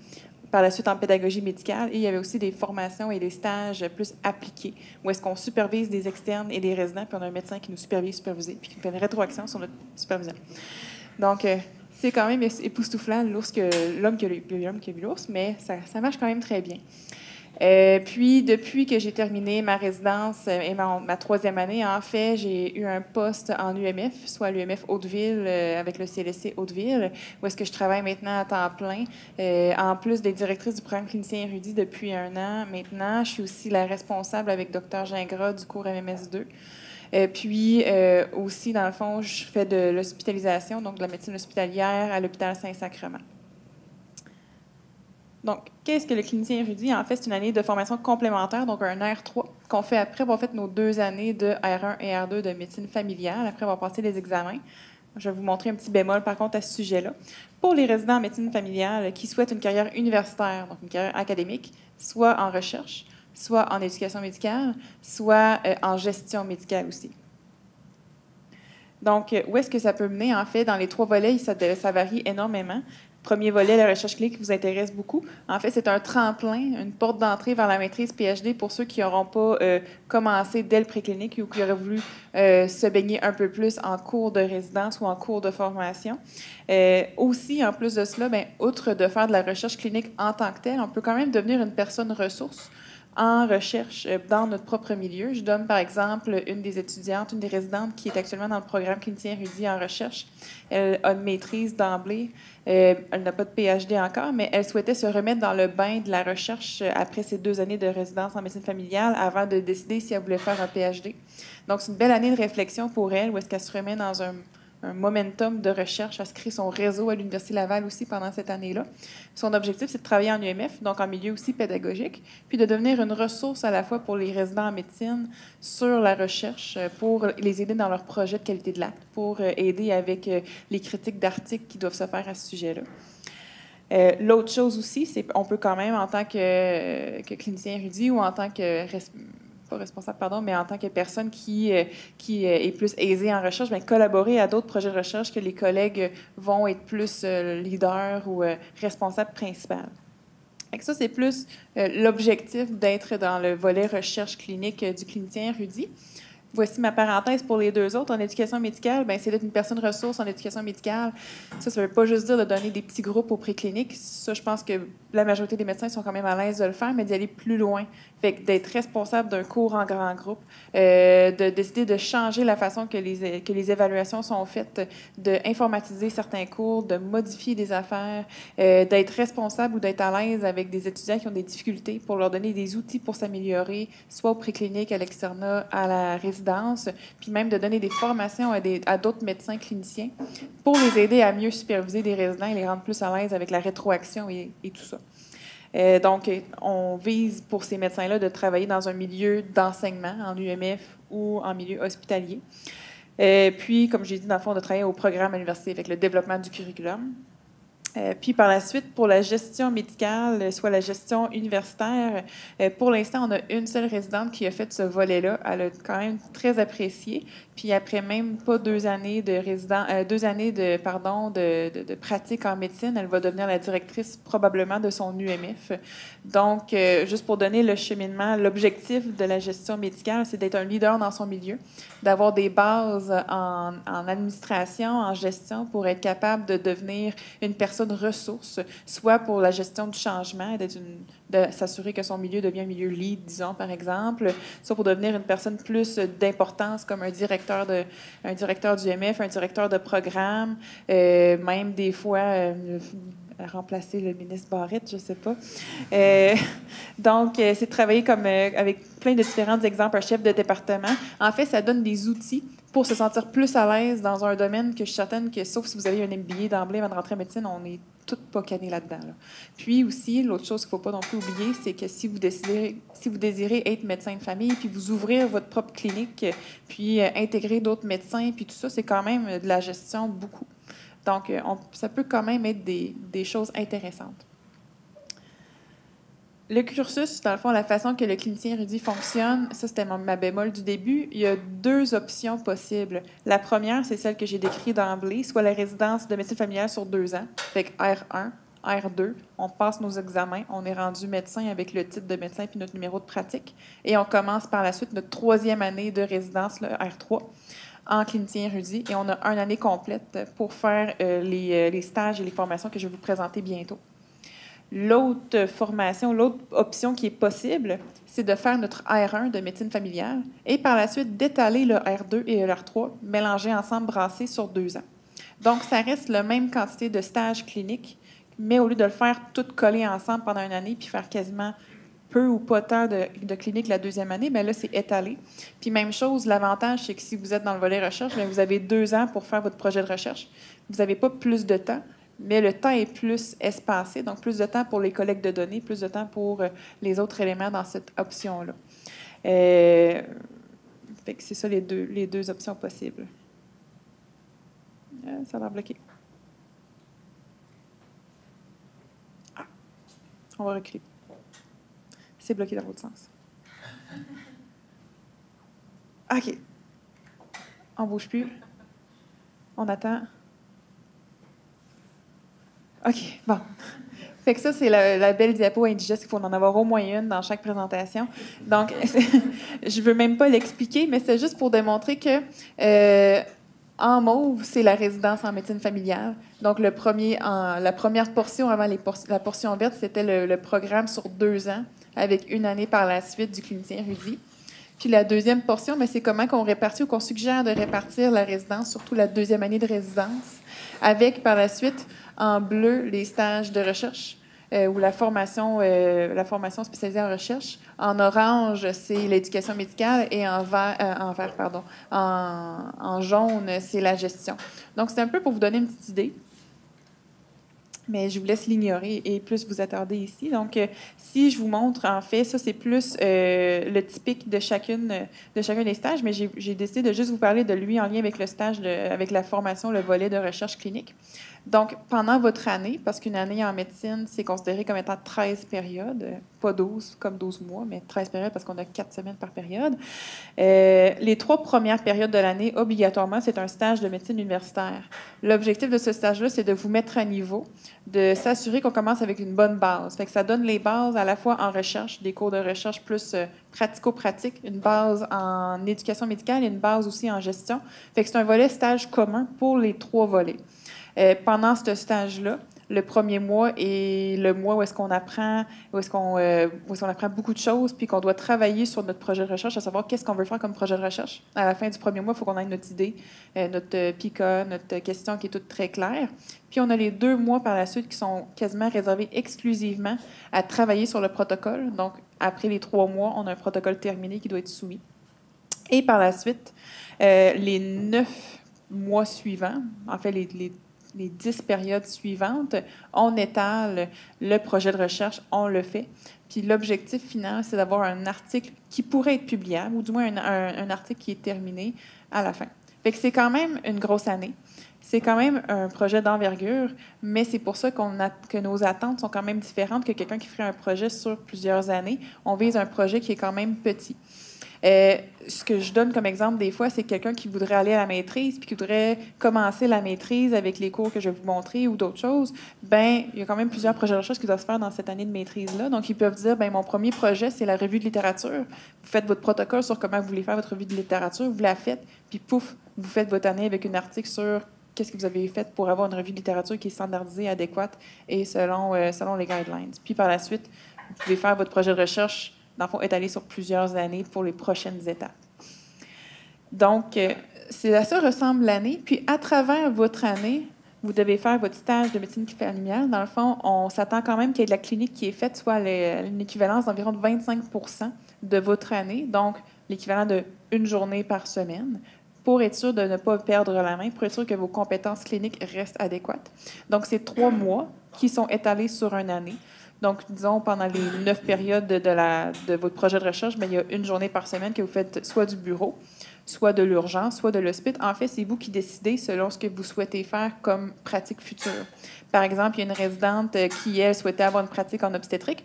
par la suite en pédagogie médicale, et il y avait aussi des formations et des stages plus appliqués, où est-ce qu'on supervise des externes et des résidents, puis on a un médecin qui nous supervise, puis qui fait une rétroaction sur notre supervision. Donc, c'est quand même époustouflant, l'homme qui a vu l'ours, mais ça marche quand même très bien. Puis, depuis que j'ai terminé ma résidence et ma 3e année, en fait, j'ai eu un poste en UMF, soit l'UMF Hauteville avec le CLSC Hauteville, où est-ce que je travaille maintenant à temps plein. En plus d'être directrice du programme clinicien érudit depuis 1 an maintenant, je suis aussi la responsable avec Dr Gingras du cours MMS2. Puis aussi, dans le fond, je fais de l'hospitalisation, donc de la médecine hospitalière à l'hôpital Saint-Sacrement. Donc, qu'est-ce que le clinicien érudit? En fait, c'est une année de formation complémentaire, donc un R3, qu'on fait après avoir fait nos 2 années de R1 et R2 de médecine familiale, après avoir passé les examens. Je vais vous montrer un petit bémol, par contre, à ce sujet-là. Pour les résidents en médecine familiale qui souhaitent une carrière universitaire, donc une carrière académique, soit en recherche, soit en éducation médicale, soit en gestion médicale aussi. Donc, où est-ce que ça peut mener? En fait, dans les 3 volets, ça varie énormément. Premier volet, la recherche clinique vous intéresse beaucoup. En fait, c'est un tremplin, une porte d'entrée vers la maîtrise PhD pour ceux qui n'auront pas commencé dès le préclinique ou qui auraient voulu se baigner un peu plus en cours de résidence ou en cours de formation. Aussi, en plus de cela, bien, outre de faire de la recherche clinique en tant que telle, on peut quand même devenir une personne ressource en recherche dans notre propre milieu. Je donne par exemple une des étudiantes, une des résidentes qui est actuellement dans le programme clinicien érudit en recherche. Elle a une maîtrise d'emblée. Elle n'a pas de PhD encore, mais elle souhaitait se remettre dans le bain de la recherche après ses 2 années de résidence en médecine familiale avant de décider si elle voulait faire un PhD. Donc, c'est une belle année de réflexion pour elle où est-ce qu'elle se remet dans un momentum de recherche. Elle se crée son réseau à l'Université Laval aussi pendant cette année-là. Son objectif, c'est de travailler en UMF, donc en milieu aussi pédagogique, puis de devenir une ressource à la fois pour les résidents en médecine sur la recherche, pour les aider dans leur projet de qualité de l'acte, pour aider avec les critiques d'articles qui doivent se faire à ce sujet-là. L'autre chose aussi, c'est qu'on peut quand même, en tant que clinicien érudit ou en tant que responsable, mais en tant que personne qui est plus aisée en recherche, bien, collaborer à d'autres projets de recherche que les collègues vont être plus leaders ou responsables principaux. Ça, c'est plus l'objectif d'être dans le volet recherche clinique du clinicien érudit. Voici ma parenthèse pour les 2 autres. En éducation médicale, bien, c'est d'être une personne ressource en éducation médicale. Ça ne veut pas juste dire de donner des petits groupes aux précliniques. Ça, je pense que la majorité des médecins sont quand même à l'aise de le faire, mais d'y aller plus loin. Fait que d'être responsable d'un cours en grand groupe, de décider de changer la façon que les évaluations sont faites, d'informatiser certains cours, de modifier des affaires, d'être responsable ou d'être à l'aise avec des étudiants qui ont des difficultés pour leur donner des outils pour s'améliorer, soit au préclinique, à l'externat, à la résidence, puis même de donner des formations à d'autres médecins cliniciens pour les aider à mieux superviser des résidents et les rendre plus à l'aise avec la rétroaction et tout ça. Donc, on vise pour ces médecins-là de travailler dans un milieu d'enseignement, en UMF ou en milieu hospitalier. Puis, comme j'ai dit, dans le fond, de travailler au programme à l'université avec le développement du curriculum. Puis par la suite, pour la gestion médicale, soit la gestion universitaire, pour l'instant, on a une seule résidente qui a fait ce volet-là. Elle a quand même très apprécié. Puis après même pas 2 années de pratique en médecine, elle va devenir la directrice probablement de son UMF. Donc, juste pour donner le cheminement, l'objectif de la gestion médicale, c'est d'être un leader dans son milieu, d'avoir des bases en administration, en gestion, pour être capable de devenir une personne ressource, soit pour la gestion du changement, de s'assurer que son milieu devient un milieu lead, disons, par exemple, soit pour devenir une personne plus d'importance comme un directeur du MF, un directeur de programme, même des fois remplacer le ministre Barrette, je ne sais pas. Donc, c'est de travailler avec plein de différents exemples, un chef de département. En fait, ça donne des outils pour se sentir plus à l'aise dans un domaine que je suis certaine que, sauf si vous avez un MBA d'emblée avant de rentrer en médecine, on n'est toutes pas cannées là-dedans. Là. Puis aussi, l'autre chose qu'il ne faut pas non plus oublier, c'est que si vous désirez être médecin de famille, puis vous ouvrir votre propre clinique, puis intégrer d'autres médecins, puis tout ça, c'est quand même de la gestion beaucoup. Donc, ça peut quand même être des choses intéressantes. Le cursus, dans le fond, la façon que le clinicien érudit fonctionne, ça, c'était ma bémol du début. Il y a 2 options possibles. La première, c'est celle que j'ai décrite d'emblée, soit la résidence de médecine familiale sur 2 ans, avec R1, R2. On passe nos examens, on est rendu médecin avec le titre de médecin puis notre numéro de pratique. Et on commence par la suite notre 3e année de résidence, le R3. En clinicien érudit, et on a 1 année complète pour faire les stages et les formations que je vais vous présenter bientôt. L'autre option qui est possible, c'est de faire notre R1 de médecine familiale et par la suite d'étaler le R2 et le R3 mélangés ensemble, brassés sur 2 ans. Donc, ça reste la même quantité de stages cliniques, mais au lieu de le faire tout collé ensemble pendant 1 année puis faire quasiment peu ou pas tant de clinique la 2e année, bien là, c'est étalé. Puis même chose, l'avantage, c'est que si vous êtes dans le volet recherche, bien, vous avez 2 ans pour faire votre projet de recherche. Vous n'avez pas plus de temps, mais le temps est plus espacé, donc plus de temps pour les collectes de données, plus de temps pour les autres éléments dans cette option-là. Fait que c'est ça les deux options possibles. Ça a l'air bloqué. Ah, on va reculer. C'est bloqué dans l'autre sens. OK. On ne bouge plus. On attend. OK, bon. Fait que ça, c'est la belle diapo indigeste. Il faut en avoir au moins une dans chaque présentation. Donc, je ne veux même pas l'expliquer, mais c'est juste pour démontrer que en mauve, c'est la résidence en médecine familiale. Donc, la première portion avant la portion verte, c'était le programme sur 2 ans, avec 1 année par la suite du clinicien érudit. Puis la deuxième portion, c'est comment qu'on répartit ou qu'on suggère de répartir la résidence, surtout la 2e année de résidence, avec par la suite, en bleu, les stages de recherche ou la formation spécialisée en recherche. En orange, c'est l'éducation médicale et en jaune, c'est la gestion. Donc, c'est un peu pour vous donner une petite idée. Mais je vous laisse l'ignorer et plus vous attarder ici. Donc, si je vous montre, en fait, ça, c'est plus le typique de chacun des stages, mais j'ai décidé de juste vous parler de lui en lien avec le stage, avec la formation, le volet de recherche clinique. Donc, pendant votre année, parce qu'une année en médecine, c'est considéré comme étant 13 périodes, pas 12 comme 12 mois, mais 13 périodes parce qu'on a 4 semaines par période. Les 3 premières périodes de l'année, obligatoirement, c'est un stage de médecine universitaire. L'objectif de ce stage-là, c'est de vous mettre à niveau, de s'assurer qu'on commence avec une bonne base. Fait que ça donne les bases à la fois en recherche, des cours de recherche plus pratico-pratique, une base en éducation médicale et une base aussi en gestion. Fait que c'est un volet stage commun pour les 3 volets. Pendant ce stage-là, le premier mois est le mois où est-ce qu'on apprend, apprend beaucoup de choses, puis qu'on doit travailler sur notre projet de recherche, à savoir qu'est-ce qu'on veut faire comme projet de recherche. À la fin du premier mois, il faut qu'on ait notre idée, notre PICA, notre question qui est toute très claire. Puis on a les 2 mois par la suite qui sont quasiment réservés exclusivement à travailler sur le protocole. Donc, après les 3 mois, on a un protocole terminé qui doit être soumis. Et par la suite, les 9 mois suivants, en fait, les 10 périodes suivantes, on étale le projet de recherche, on le fait. Puis l'objectif final, c'est d'avoir un article qui pourrait être publiable, ou du moins un article qui est terminé à la fin. Fait que c'est quand même une grosse année. C'est quand même un projet d'envergure, mais c'est pour ça que nos attentes sont quand même différentes que quelqu'un qui ferait un projet sur plusieurs années. On vise un projet qui est quand même petit. Ce que je donne comme exemple des fois, c'est quelqu'un qui voudrait aller à la maîtrise puis qui voudrait commencer la maîtrise avec les cours que je vais vous montrer ou d'autres choses. Il y a quand même plusieurs projets de recherche qui doivent se faire dans cette année de maîtrise-là. Donc, ils peuvent dire, mon premier projet, c'est la revue de littérature. Vous faites votre protocole sur comment vous voulez faire votre revue de littérature, vous la faites, puis pouf, vous faites votre année avec un article sur qu'est-ce que vous avez fait pour avoir une revue de littérature qui est standardisée, adéquate et selon les guidelines. Puis par la suite, vous pouvez faire votre projet de recherche, dans le fond, étalé sur plusieurs années pour les prochaines étapes. Donc, c'est à ça ressemble l'année. Puis, à travers votre année, vous devez faire votre stage de médecine familiale. Dans le fond, on s'attend quand même qu'il y ait de la clinique qui est faite, soit une équivalence d'environ 25 de votre année, donc l'équivalent de 1 journée par semaine, pour être sûr de ne pas perdre la main, pour être sûr que vos compétences cliniques restent adéquates. Donc, c'est 3 mois qui sont étalés sur 1 année. Donc, disons, pendant les 9 périodes de votre projet de recherche, il y a 1 journée par semaine que vous faites soit du bureau, soit de l'urgence, soit de l'hospice. En fait, c'est vous qui décidez selon ce que vous souhaitez faire comme pratique future. Par exemple, il y a une résidente qui, elle, souhaitait avoir une pratique en obstétrique.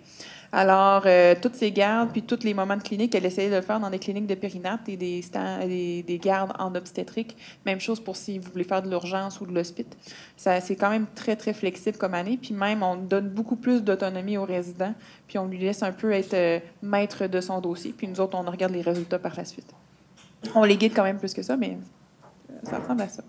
Alors, toutes ses gardes, puis tous les moments de clinique, elle essayait de le faire dans des cliniques de périnate et des gardes en obstétrique. Même chose pour si vous voulez faire de l'urgence ou de l'hospice. C'est quand même très, très flexible comme année. Puis même, on donne beaucoup plus d'autonomie aux résidents, puis on lui laisse un peu être maître de son dossier. Puis nous autres, on regarde les résultats par la suite. On les guide quand même plus que ça, mais ça ressemble à ça.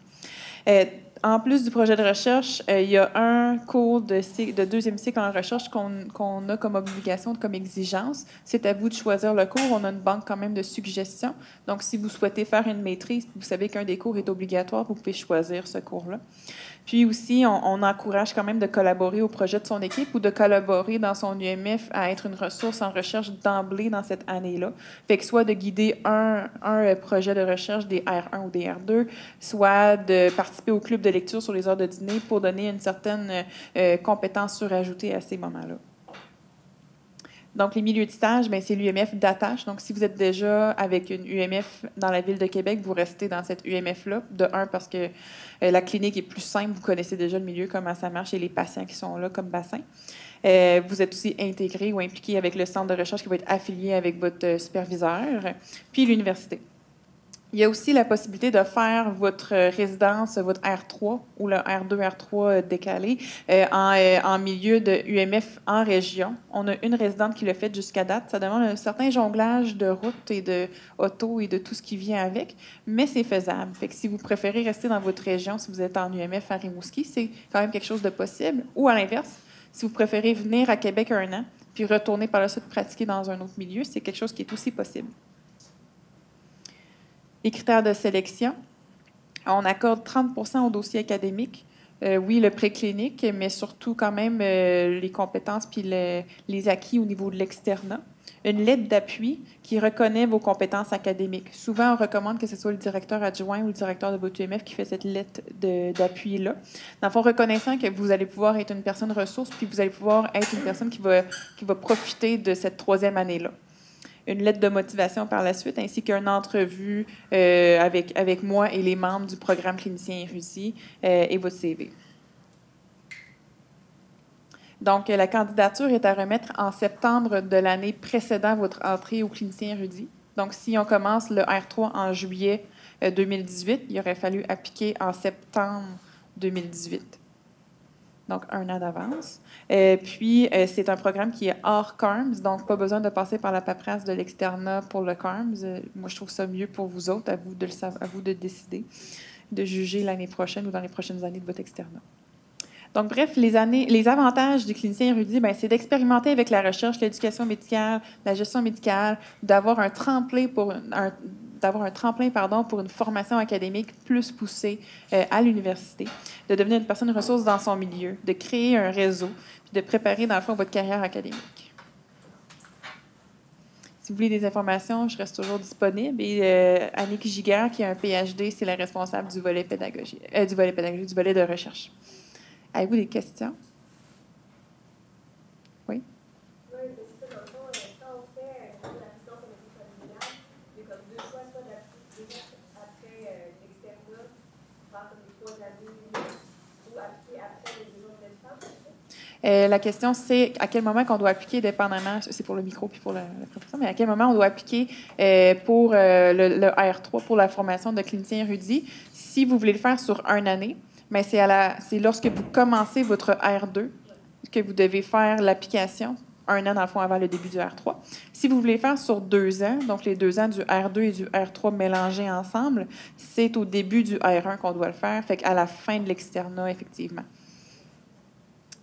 En plus du projet de recherche, il y a un cours de 2e cycle en recherche qu'on a comme obligation, comme exigence. C'est à vous de choisir le cours. On a une banque quand même de suggestions. Donc, si vous souhaitez faire une maîtrise, vous savez qu'un des cours est obligatoire, vous pouvez choisir ce cours-là. Puis aussi, on encourage quand même de collaborer au projet de son équipe ou de collaborer dans son UMF à être une ressource en recherche d'emblée dans cette année-là. Fait que soit de guider un projet de recherche des R1 ou des R2, soit de participer au club de lecture sur les heures de dîner pour donner une certaine compétence surajoutée à ces moments-là. Donc, les milieux de stage, c'est l'UMF d'attache. Donc, si vous êtes déjà avec une UMF dans la ville de Québec, vous restez dans cette UMF-là. De un, parce que la clinique est plus simple, vous connaissez déjà le milieu, comment ça marche et les patients qui sont là comme bassin. Vous êtes aussi intégré ou impliqué avec le centre de recherche qui va être affilié avec votre superviseur, puis l'université. Il y a aussi la possibilité de faire votre résidence, votre R3 ou le R2, R3 décalé en milieu de UMF en région. On a une résidente qui l'a fait jusqu'à date. Ça demande un certain jonglage de routes et de auto et de tout ce qui vient avec, mais c'est faisable. Fait que si vous préférez rester dans votre région, si vous êtes en UMF à Rimouski, c'est quand même quelque chose de possible. Ou à l'inverse, si vous préférez venir à Québec 1 an, puis retourner par la suite pratiquer dans un autre milieu, c'est quelque chose qui est aussi possible. Les critères de sélection. On accorde 30 au dossier académique. Oui, le préclinique, mais surtout quand même les compétences puis les acquis au niveau de l'externat. Une lettre d'appui qui reconnaît vos compétences académiques. Souvent, on recommande que ce soit le directeur adjoint ou le directeur de votre UMF qui fait cette lettre d'appui-là. Dans le fond, reconnaissant que vous allez pouvoir être une personne ressource puis vous allez pouvoir être une personne qui va profiter de cette 3e année-là. Une lettre de motivation par la suite, ainsi qu'une entrevue avec moi et les membres du programme clinicien érudit et votre CV. Donc, la candidature est à remettre en septembre de l'année précédant votre entrée au clinicien érudit. Donc, si on commence le R3 en juillet 2018, il aurait fallu appliquer en septembre 2018. Donc 1 an d'avance. Puis, c'est un programme qui est hors CARMS, donc pas besoin de passer par la paperasse de l'externat pour le CARMS. Moi, je trouve ça mieux pour vous autres, à vous de décider, de juger l'année prochaine ou dans les prochaines années de votre externat. Donc, bref, les avantages du clinicien érudit, c'est d'expérimenter avec la recherche, l'éducation médicale, la gestion médicale, d'avoir un tremplin pour une formation académique plus poussée à l'université, de devenir une personne ressource dans son milieu, de créer un réseau, puis de préparer, dans le fond, votre carrière académique. Si vous voulez des informations, je reste toujours disponible. Et Annick Giguère, qui a un PhD, c'est la responsable du volet pédagogie, du volet de recherche. Avez-vous des questions? Oui? Oui, c'est ça, dans le fond, quand on fait la résidence en médecine familiale, il y a comme 2 choix, soit d'appliquer après l'externat, faire comme les 3 années, ou appliquer après les 2 autres médecins. La question, c'est à quel moment qu'on doit appliquer, dépendamment, c'est pour le micro puis pour la professeure, mais à quel moment on doit appliquer pour le R3, pour la formation de clinicien érudit. Si vous voulez le faire sur 1 année, mais c'est lorsque vous commencez votre R2 que vous devez faire l'application, 1 an dans le fond avant le début du R3. Si vous voulez faire sur 2 ans, donc les 2 ans du R2 et du R3 mélangés ensemble, c'est au début du R1 qu'on doit le faire, fait qu'à la fin de l'externat, effectivement.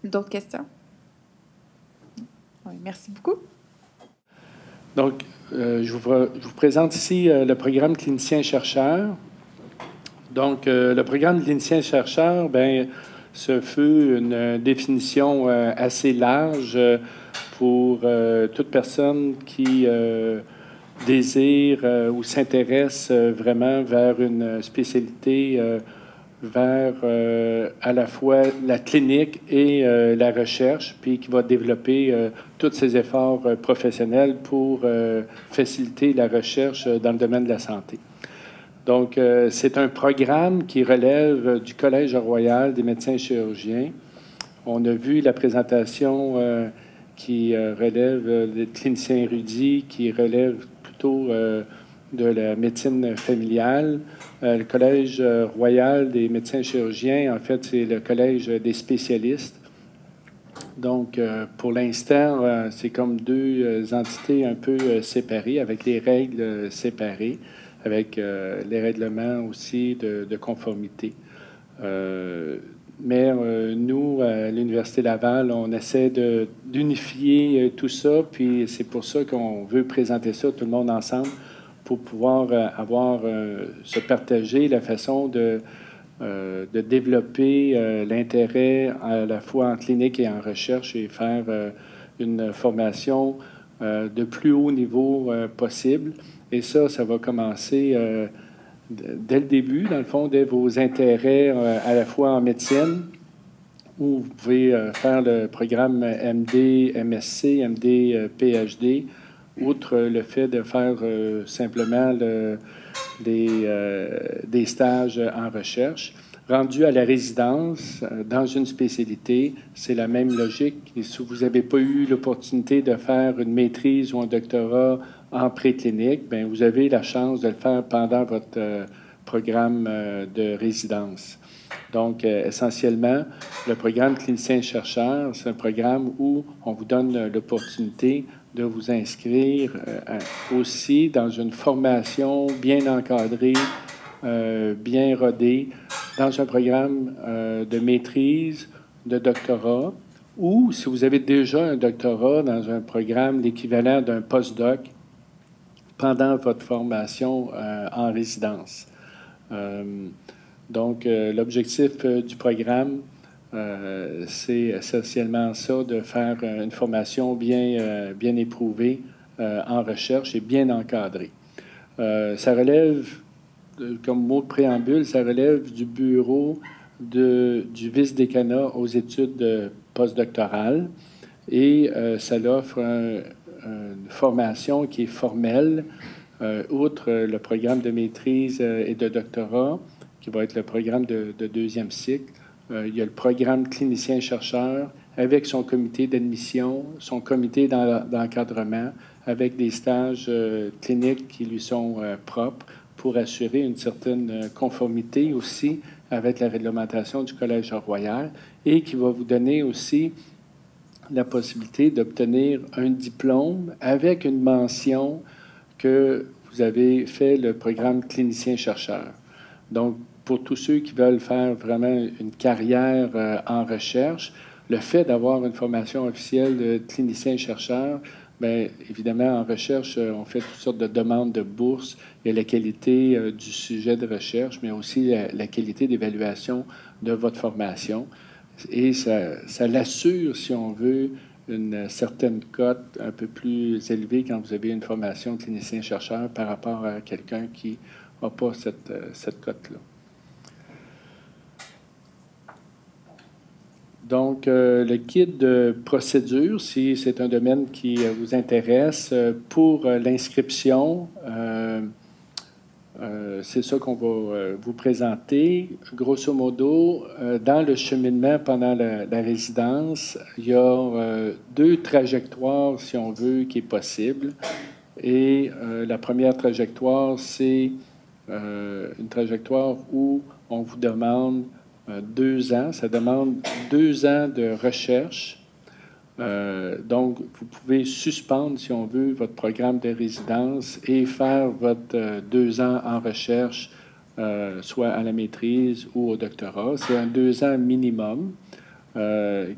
D'autres questions? Oui, merci beaucoup. Donc, je vous présente ici le programme clinicien-chercheur. Donc, le programme clinicien-chercheur, ce fut une définition assez large pour toute personne qui désire ou s'intéresse vraiment vers une spécialité vers à la fois la clinique et la recherche, puis qui va développer tous ses efforts professionnels pour faciliter la recherche dans le domaine de la santé. Donc, c'est un programme qui relève du Collège royal des médecins chirurgiens. On a vu la présentation qui relève des cliniciens érudits, qui relève plutôt de la médecine familiale. Le Collège royal des médecins chirurgiens, en fait, c'est le collège des spécialistes. Donc, pour l'instant, c'est comme 2 entités un peu séparées, avec les règles séparées, avec les règlements aussi de conformité. Mais nous, à l'Université Laval, on essaie d'unifier tout ça, puis c'est pour ça qu'on veut présenter ça, tout le monde ensemble, pour pouvoir se partager la façon de développer l'intérêt à la fois en clinique et en recherche et faire une formation de plus haut niveau possible. Et ça va commencer dès le début, dans le fond, dès vos intérêts à la fois en médecine, où vous pouvez faire le programme MD, MSc, MD, PhD, outre le fait de faire simplement des stages en recherche. Rendu à la résidence, dans une spécialité, c'est la même logique. Et si vous n'avez pas eu l'opportunité de faire une maîtrise ou un doctorat en préclinique, bien, vous avez la chance de le faire pendant votre programme de résidence. Donc, essentiellement, le programme clinicien-chercheur, c'est un programme où on vous donne l'opportunité de vous inscrire aussi dans une formation bien encadrée, bien rodée, dans un programme de maîtrise, de doctorat, ou si vous avez déjà un doctorat dans un programme l'équivalent d'un postdoc pendant votre formation en résidence. Donc, l'objectif du programme, c'est essentiellement ça, de faire une formation bien éprouvée en recherche et bien encadrée. Ça relève, comme mot de préambule, ça relève du bureau du vice-décanat aux études postdoctorales et ça offre une formation qui est formelle, outre le programme de maîtrise et de doctorat, qui va être le programme de deuxième cycle. Il y a le programme clinicien-chercheur avec son comité d'admission, son comité d'encadrement, avec des stages cliniques qui lui sont propres pour assurer une certaine conformité aussi avec la réglementation du Collège royal et qui va vous donner aussi la possibilité d'obtenir un diplôme avec une mention que vous avez fait le programme clinicien-chercheur. Donc, pour tous ceux qui veulent faire vraiment une carrière en recherche, le fait d'avoir une formation officielle de clinicien-chercheur, bien, évidemment, en recherche, on fait toutes sortes de demandes de bourse. Il y a la qualité du sujet de recherche, mais aussi la qualité d'évaluation de votre formation. Et ça l'assure, si on veut, une certaine cote un peu plus élevée quand vous avez une formation clinicien-chercheur par rapport à quelqu'un qui n'a pas cette cote-là. Donc, le guide de procédure, si c'est un domaine qui vous intéresse, pour l'inscription, c'est ça qu'on va vous présenter. Grosso modo, dans le cheminement pendant la résidence, il y a deux trajectoires, si on veut, qui est possible. Et la première trajectoire, c'est une trajectoire où on vous demande 2 ans. Ça demande 2 ans de recherche. Donc, vous pouvez suspendre, si on veut, votre programme de résidence et faire votre 2 ans en recherche, soit à la maîtrise ou au doctorat. C'est un 2 ans minimum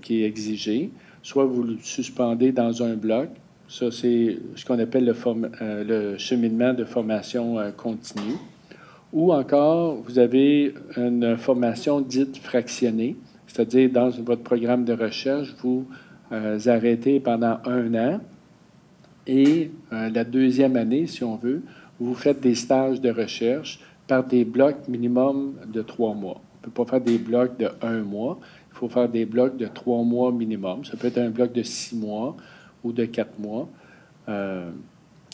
qui est exigé. Soit vous le suspendez dans un bloc. Ça, c'est ce qu'on appelle le cheminement de formation continue. Ou encore, vous avez une formation dite fractionnée, c'est-à-dire dans votre programme de recherche, vous arrêtez pendant 1 an et la deuxième année, si on veut, vous faites des stages de recherche par des blocs minimum de 3 mois. On ne peut pas faire des blocs de 1 mois, il faut faire des blocs de 3 mois minimum. Ça peut être un bloc de 6 mois ou de 4 mois.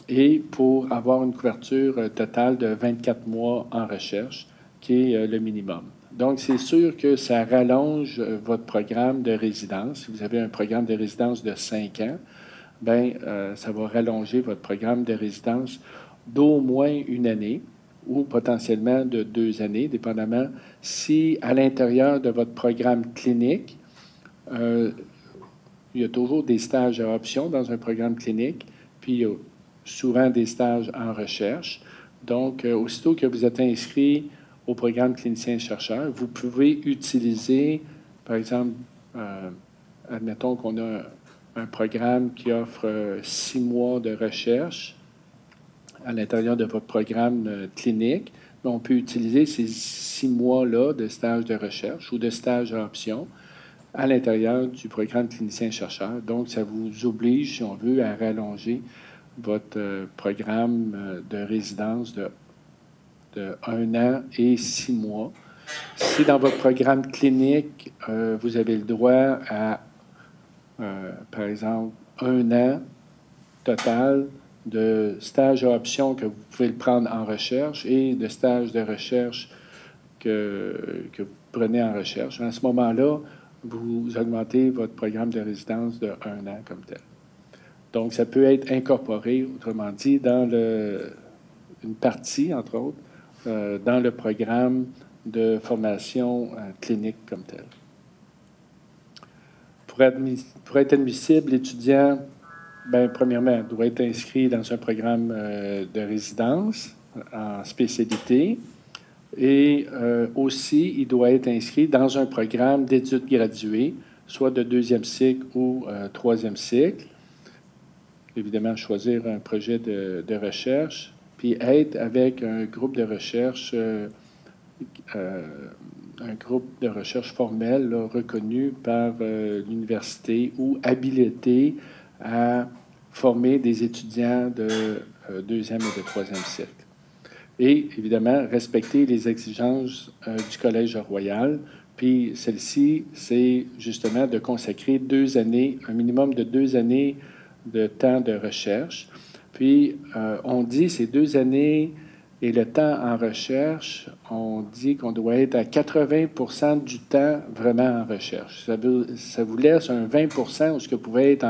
Et pour avoir une couverture totale de 24 mois en recherche, qui est le minimum. Donc, c'est sûr que ça rallonge votre programme de résidence. Si vous avez un programme de résidence de 5 ans, bien, ça va rallonger votre programme de résidence d'au moins 1 année ou potentiellement de 2 années, dépendamment si à l'intérieur de votre programme clinique, il y a toujours des stages à option dans un programme clinique, puis il y a souvent des stages en recherche. Donc, aussitôt que vous êtes inscrit au programme clinicien-chercheur, vous pouvez utiliser, par exemple, admettons qu'on a un programme qui offre 6 mois de recherche à l'intérieur de votre programme clinique. On peut utiliser ces 6 mois-là de stage de recherche ou de stage à option à l'intérieur du programme clinicien-chercheur. Donc, ça vous oblige, si on veut, à rallonger votre programme de résidence de 1 an et 6 mois. Si dans votre programme clinique, vous avez le droit à, par exemple, 1 an total de stage à option que vous pouvez le prendre en recherche et de stage de recherche que vous prenez en recherche. À ce moment-là, vous augmentez votre programme de résidence de 1 an comme tel. Donc, ça peut être incorporé, autrement dit, dans une partie, entre autres, dans le programme de formation clinique comme tel. Pour être admissible, l'étudiant, bien, premièrement, doit être inscrit dans un programme de résidence en spécialité et aussi, il doit être inscrit dans un programme d'études graduées, soit de 2e cycle ou 3e cycle. Évidemment, choisir un projet de recherche, puis être avec un groupe de recherche formel là, reconnu par l'université ou habilité à former des étudiants de 2e et de 3e cycle. Et évidemment, respecter les exigences du Collège royal. Puis celle-ci, c'est justement de consacrer 2 années, un minimum de 2 années de temps de recherche. Puis on dit ces 2 années et le temps en recherche, on dit qu'on doit être à 80 du temps vraiment en recherche. Ça vous laisse un 20 où ce que vous pouvez être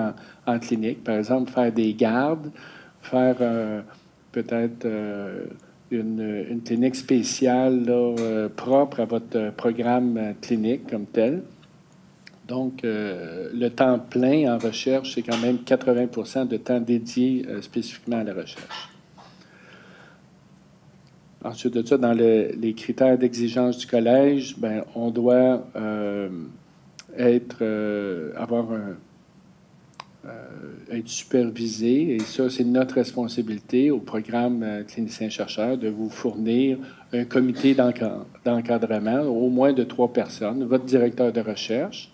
en clinique. Par exemple, faire des gardes, faire peut-être une clinique spéciale là, propre à votre programme clinique comme tel. Donc, le temps plein en recherche, c'est quand même 80 de temps dédié spécifiquement à la recherche. Ensuite de ça, dans les critères d'exigence du collège, bien, on doit être supervisé, et ça, c'est notre responsabilité au programme clinicien-chercheur de vous fournir un comité d'encadrement, au moins de 3 personnes, votre directeur de recherche,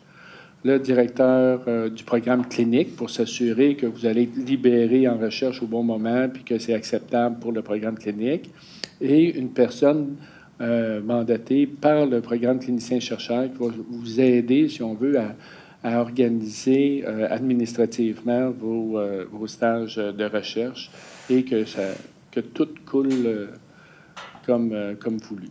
le directeur du programme clinique pour s'assurer que vous allez être libéré en recherche au bon moment puis que c'est acceptable pour le programme clinique, et une personne mandatée par le programme clinicien-chercheur qui va vous aider, si on veut, à organiser administrativement vos stages de recherche et que tout coule comme voulu.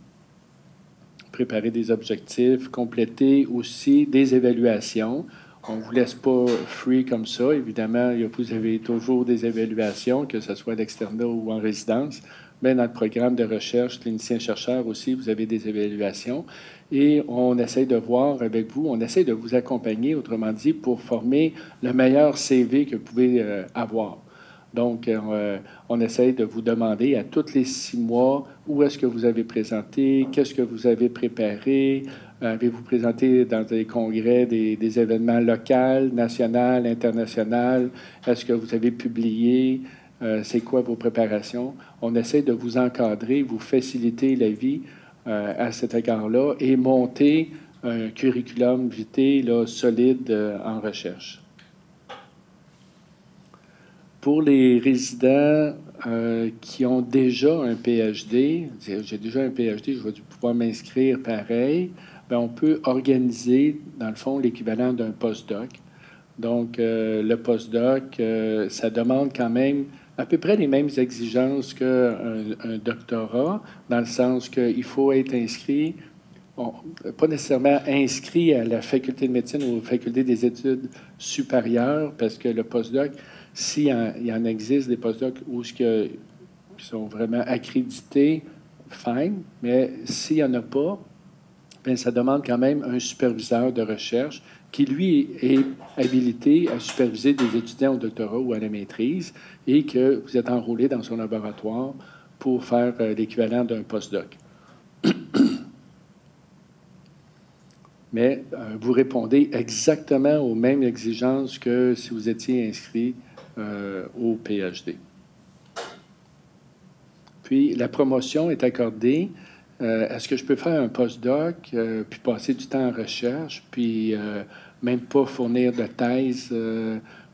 Préparer des objectifs, compléter aussi des évaluations. On ne vous laisse pas free comme ça. Évidemment, vous avez toujours des évaluations, que ce soit à l'externat ou en résidence. Mais dans le programme de recherche clinicien-chercheur aussi, vous avez des évaluations. Et on essaie de voir avec vous, on essaie de vous accompagner, autrement dit, pour former le meilleur CV que vous pouvez avoir. Donc, on essaie de vous demander à tous les 6 mois où est-ce que vous avez présenté, qu'est-ce que vous avez préparé, avez-vous présenté dans des congrès, des événements locaux, nationaux, internationaux, est-ce que vous avez publié, c'est quoi vos préparations. On essaie de vous encadrer, vous faciliter la vie à cet égard-là et monter un curriculum vitae là, solide en recherche. Pour les résidents qui ont déjà un PhD, j'ai déjà un PhD, je vais pouvoir m'inscrire pareil, bien, on peut organiser, dans le fond, l'équivalent d'un postdoc. Donc, le postdoc, ça demande quand même à peu près les mêmes exigences qu'un doctorat, dans le sens qu'il faut être inscrit, pas nécessairement inscrit à la faculté de médecine ou aux facultés des études supérieures, parce que le postdoc, s'il y en existe des postdocs qui sont vraiment accrédités, fine, mais s'il n'y en a pas, bien, ça demande quand même un superviseur de recherche qui, lui, est habilité à superviser des étudiants au doctorat ou à la maîtrise et que vous êtes enrôlé dans son laboratoire pour faire l'équivalent d'un postdoc. Mais vous répondez exactement aux mêmes exigences que si vous étiez inscrit au PhD. Puis, la promotion est accordée. Est-ce que je peux faire un postdoc, puis passer du temps en recherche, puis même pas fournir de thèse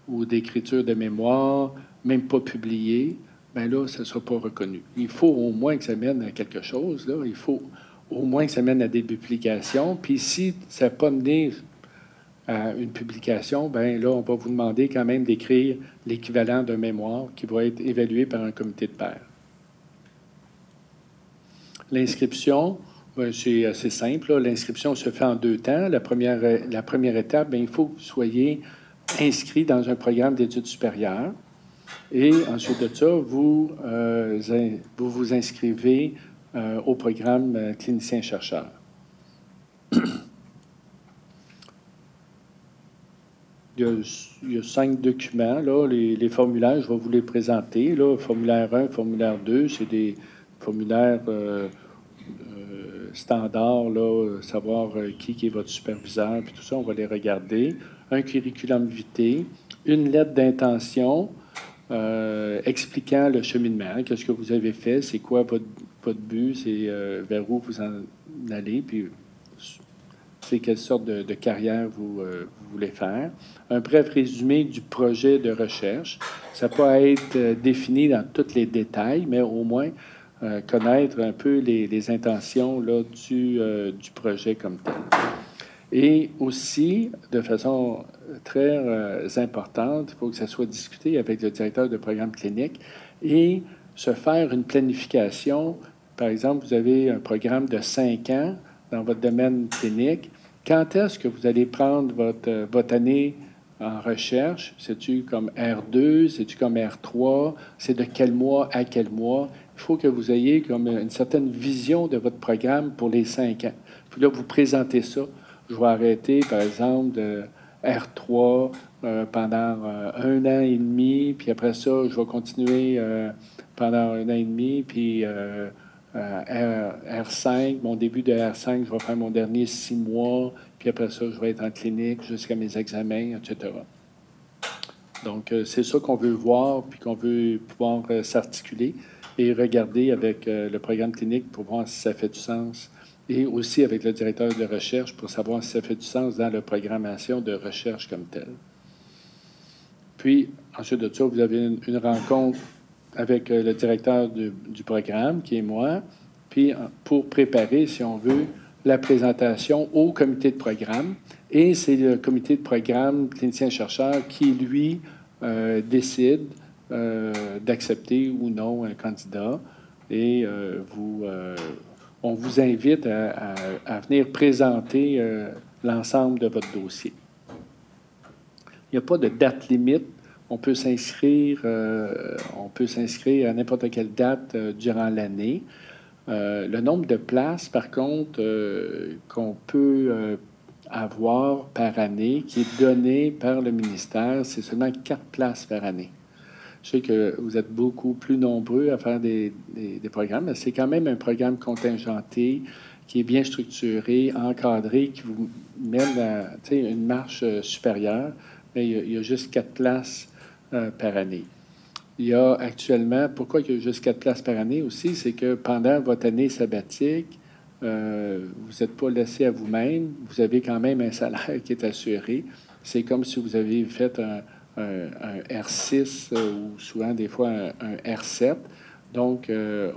ou d'écriture de mémoire, même pas publier? bien là, ça ne sera pas reconnu. Il faut au moins que ça mène à quelque chose. Là. Il faut au moins que ça mène à des publications. Puis si ça n'a pas mené à une publication, bien là, on va vous demander quand même d'écrire l'équivalent d'un mémoire qui va être évalué par un comité de pairs. L'inscription, ben, c'est assez simple. Là. L'inscription se fait en 2 temps. La première étape, bien, il faut que vous soyez inscrit dans un programme d'études supérieures. Et ensuite de ça, vous vous inscrivez au programme clinicien-chercheur. Il y a 5 documents. Là, les formulaires, je vais vous les présenter. Là, formulaire 1, formulaire 2, c'est des formulaires standards, là, savoir qui est votre superviseur, puis tout ça, on va les regarder. Un curriculum vitae, une lettre d'intention expliquant le cheminement, qu'est-ce que vous avez fait, c'est quoi votre but, c'est vers où vous en allez, puis c'est quelle sorte de carrière vous voulez faire. Un bref résumé du projet de recherche. Ça peut être défini dans tous les détails, mais au moins connaître un peu les intentions là, du projet comme tel. Et aussi, de façon très importante, il faut que ça soit discuté avec le directeur de programme clinique et se faire une planification. Par exemple, vous avez un programme de 5 ans dans votre domaine clinique. Quand est-ce que vous allez prendre votre année en recherche? C'est-tu comme R2? C'est-tu comme R3? C'est de quel mois à quel mois? Il faut que vous ayez comme une certaine vision de votre programme pour les 5 ans. Puis là, vous présentez ça. Je vais arrêter, par exemple, de R3 pendant 1 an et demi, puis après ça, je vais continuer pendant 1 an et demi, puis R5, mon début de R5, je vais faire mon dernier 6 mois, puis après ça, je vais être en clinique jusqu'à mes examens, etc. Donc, c'est ça qu'on veut voir, puis qu'on veut pouvoir s'articuler et regarder avec le programme clinique pour voir si ça fait du sens, et aussi avec le directeur de recherche pour savoir si ça fait du sens dans la programmation de recherche comme telle. Puis, ensuite de ça, vous avez une rencontre avec le directeur du programme, qui est moi, puis pour préparer, si on veut, la présentation au comité de programme. Et c'est le comité de programme clinicien-chercheur qui, lui, décide d'accepter ou non un candidat. Et on vous invite à venir présenter l'ensemble de votre dossier. Il n'y a pas de date limite. On peut s'inscrire à n'importe quelle date durant l'année. Le nombre de places, par contre, qu'on peut avoir par année, qui est donné par le ministère, c'est seulement 4 places par année. Je sais que vous êtes beaucoup plus nombreux à faire des programmes, mais c'est quand même un programme contingenté qui est bien structuré, encadré, qui vous mène à une marche supérieure. Mais il y a juste 4 places par année. Il y a actuellement, pourquoi il y a juste 4 places par année aussi, c'est que pendant votre année sabbatique, vous n'êtes pas laissé à vous-même, vous avez quand même un salaire qui est assuré. C'est comme si vous aviez fait un R6 ou souvent des fois un R7. Donc,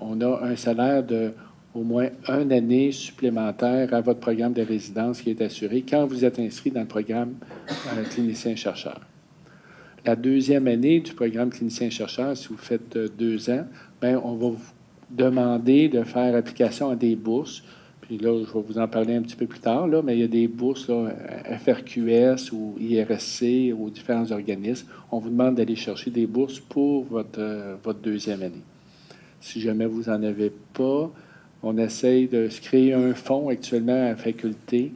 on a un salaire de au moins 1 année supplémentaire à votre programme de résidence qui est assuré quand vous êtes inscrit dans le programme clinicien-chercheur. La 2e année du programme clinicien-chercheur, si vous faites 2 ans, bien, on va vous demander de faire application à des bourses. Puis là, je vais vous en parler un petit peu plus tard, là, mais il y a des bourses, là, FRQS ou IRSC ou différents organismes. On vous demande d'aller chercher des bourses pour votre 2e année. Si jamais vous n'en avez pas, on essaye de se créer un fonds actuellement à la faculté.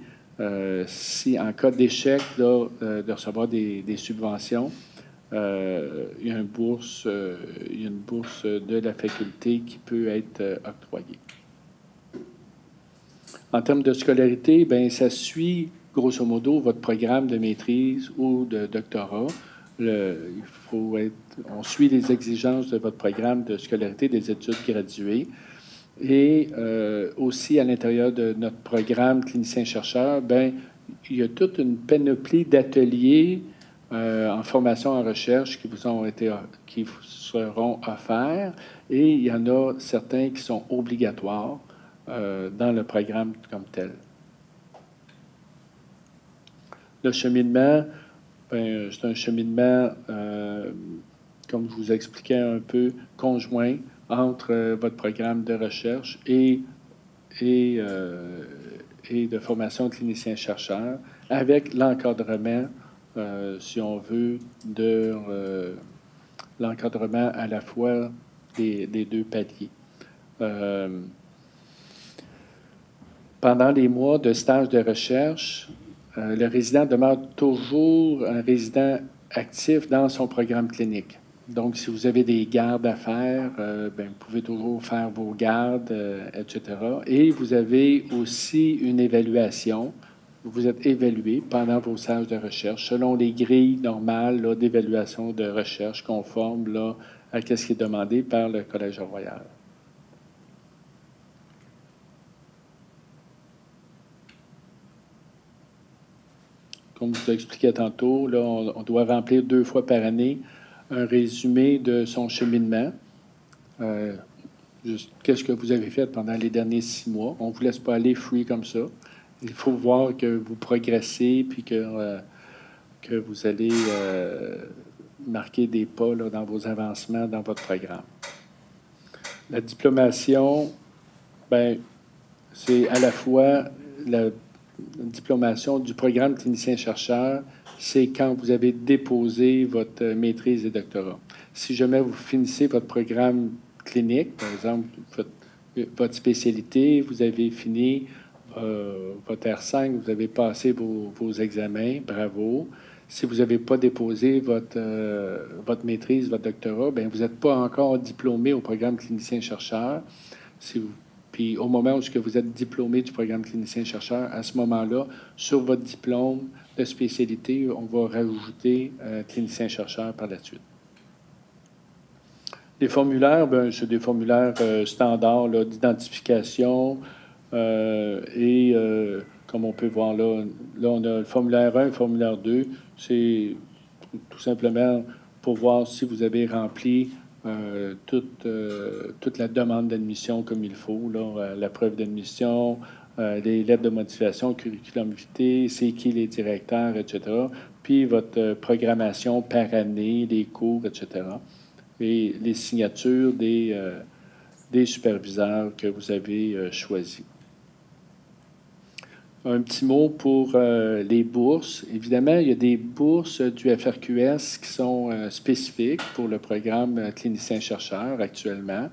Si en cas d'échec de recevoir des subventions, il y a une bourse de la faculté qui peut être octroyée. En termes de scolarité, bien, ça suit grosso modo votre programme de maîtrise ou de doctorat. On suit les exigences de votre programme de scolarité des études graduées. Et aussi, à l'intérieur de notre programme clinicien-chercheur, bien, il y a toute une panoplie d'ateliers en formation en recherche qui vous seront offerts, et il y en a certains qui sont obligatoires dans le programme comme tel. Le cheminement, c'est un cheminement, comme je vous expliquais un peu, conjoint entre votre programme de recherche et de formation clinicien-chercheur, avec l'encadrement, si on veut, de l'encadrement à la fois des deux paliers. Pendant les mois de stage de recherche, le résident demeure toujours un résident actif dans son programme clinique. Donc, si vous avez des gardes à faire, vous pouvez toujours faire vos gardes, etc. Et vous avez aussi une évaluation. Vous êtes évalué pendant vos stages de recherche selon les grilles normales d'évaluation de recherche conformes là, à ce qui est demandé par le Collège royal. Comme je vous expliquais tantôt, là, on doit remplir 2 fois par année un résumé de son cheminement. Qu'est-ce que vous avez fait pendant les derniers 6 mois? On ne vous laisse pas aller free comme ça. Il faut voir que vous progressez puis que vous allez marquer des pas là, dans vos avancements dans votre programme. La diplomation, c'est à la fois la diplomation du programme clinicien-chercheur, c'est quand vous avez déposé votre maîtrise et doctorat. Si jamais vous finissez votre programme clinique, par exemple, votre spécialité, vous avez fini votre R5, vous avez passé vos examens, bravo. Si vous n'avez pas déposé votre maîtrise, votre doctorat, vous n'êtes pas encore diplômé au programme clinicien-chercheur. Puis au moment où vous êtes diplômé du programme clinicien-chercheur, à ce moment-là, sur votre diplôme de spécialité, on va rajouter clinicien-chercheur par la suite. Les formulaires, c'est des formulaires standards d'identification et comme on peut voir là, on a le formulaire 1 et le formulaire 2. C'est tout simplement pour voir si vous avez rempli toute la demande d'admission comme il faut, là, la preuve d'admission, les lettres de motivation, curriculum vitae, c'est qui les directeurs, etc. Puis votre programmation par année, les cours, etc. Et les signatures des superviseurs que vous avez choisis. Un petit mot pour les bourses. Évidemment, il y a des bourses du FRQS qui sont spécifiques pour le programme clinicien-chercheur actuellement.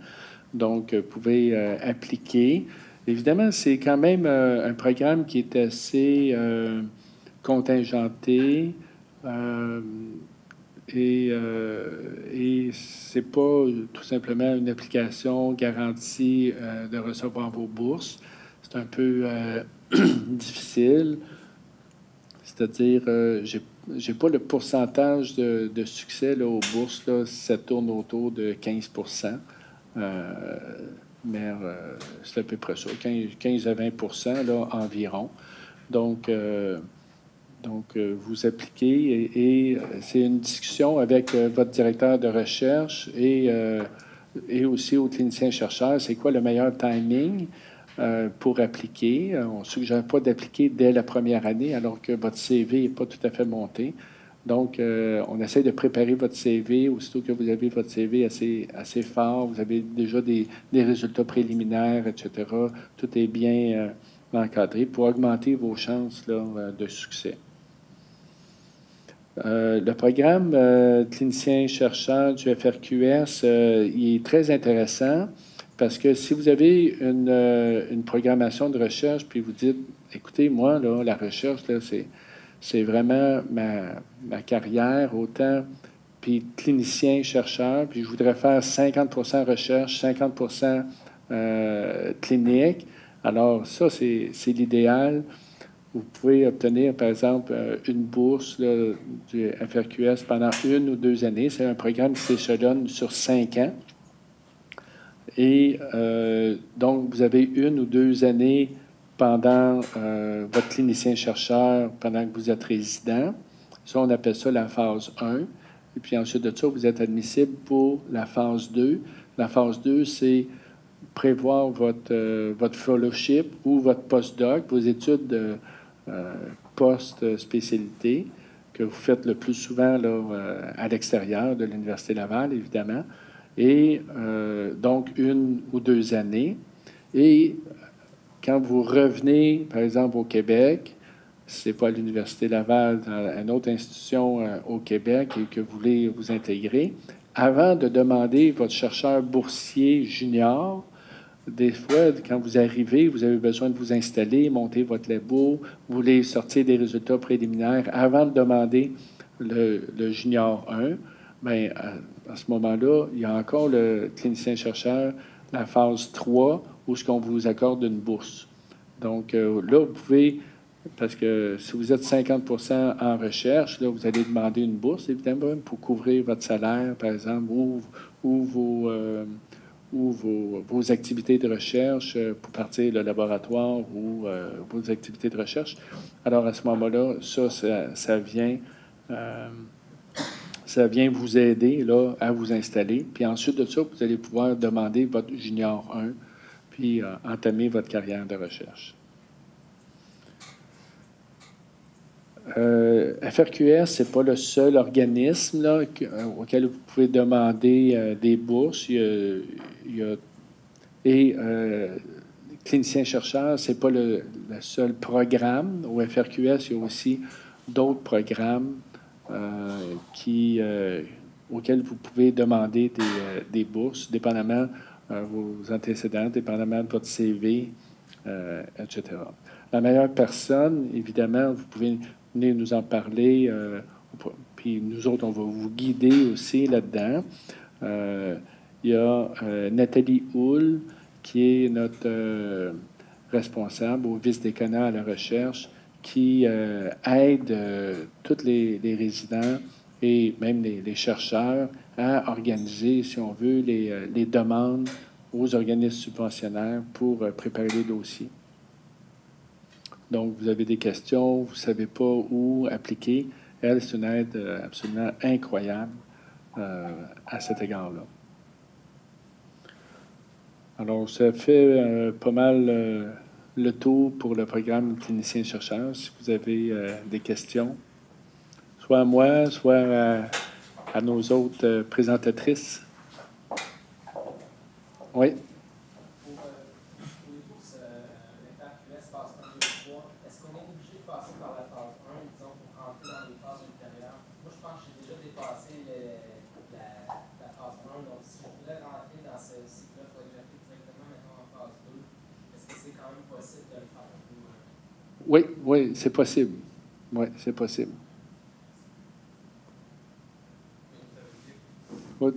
Donc, vous pouvez appliquer. Évidemment, c'est quand même un programme qui est assez contingenté et c'est pas tout simplement une application garantie de recevoir vos bourses. C'est un peu difficile, c'est-à-dire j'ai pas le pourcentage de succès là, aux bourses, là, ça tourne autour de 15 mais c'est à peu près ça, 15 à 20 là, environ. Donc vous appliquez et c'est une discussion avec votre directeur de recherche et aussi au clinicien-chercheur, c'est quoi le meilleur timing pour appliquer. On ne suggère pas d'appliquer dès la première année alors que votre CV n'est pas tout à fait monté. Donc, on essaie de préparer votre CV. Aussitôt que vous avez votre CV assez fort, vous avez déjà des résultats préliminaires, etc. Tout est bien encadré pour augmenter vos chances là, de succès. Le programme clinicien-chercheur du FRQS, il est très intéressant. Parce que si vous avez une programmation de recherche, puis vous dites, écoutez, moi, là, la recherche, là, c'est vraiment ma carrière, autant, puis clinicien, chercheur, puis je voudrais faire 50 recherche, 50 clinique. Alors, ça, c'est l'idéal. Vous pouvez obtenir, par exemple, une bourse là, du FRQS pendant 1 ou 2 années. C'est un programme qui s'échelonne sur 5 ans. Et donc, vous avez 1 ou 2 années pendant votre clinicien-chercheur, pendant que vous êtes résident. Ça, on appelle ça la phase 1. Et puis ensuite de ça, vous êtes admissible pour la phase 2. La phase 2, c'est prévoir votre fellowship ou votre postdoc, vos études de post-spécialité que vous faites le plus souvent là, à l'extérieur de l'Université Laval, évidemment. Et donc, 1 ou 2 années. Et quand vous revenez, par exemple, au Québec, si ce n'est pas à l'Université Laval, dans une autre institution au Québec et que vous voulez vous intégrer, avant de demander votre chercheur boursier junior, des fois, quand vous arrivez, vous avez besoin de vous installer, monter votre labo, vous voulez sortir des résultats préliminaires avant de demander le junior 1. Bien, à ce moment-là, il y a encore le clinicien-chercheur, la phase 3, où ce qu'on vous accorde une bourse. Donc, là, vous pouvez, parce que si vous êtes 50 en recherche, là, vous allez demander une bourse, évidemment, pour couvrir votre salaire, par exemple, ou vos activités de recherche pour partir le laboratoire ou vos activités de recherche. Alors, à ce moment-là, ça vient vous aider là, à vous installer. Puis ensuite de ça, vous allez pouvoir demander votre junior 1, puis entamer votre carrière de recherche. FRQS, ce n'est pas le seul organisme là, auquel vous pouvez demander des bourses. Clinicien-chercheur, ce n'est pas le seul programme. Au FRQS, il y a aussi d'autres programmes auxquels vous pouvez demander des bourses, dépendamment de vos antécédents, dépendamment de votre CV, etc. La meilleure personne, évidemment, vous pouvez venir nous en parler, puis nous autres, on va vous guider aussi là-dedans. Il y a Nathalie Houle, qui est notre responsable au vice-décanat à la recherche, qui aide tous les résidents et même les chercheurs à organiser, si on veut, les demandes aux organismes subventionnaires pour préparer les dossiers. Donc, vous avez des questions, vous ne savez pas où appliquer. Elle, c'est une aide absolument incroyable à cet égard-là. Alors, ça fait pas mal le tour pour le programme clinicien-chercheur. Si vous avez des questions, soit à moi, soit à nos autres présentatrices. Oui. Oui, oui, c'est possible. Oui, c'est possible. Oui.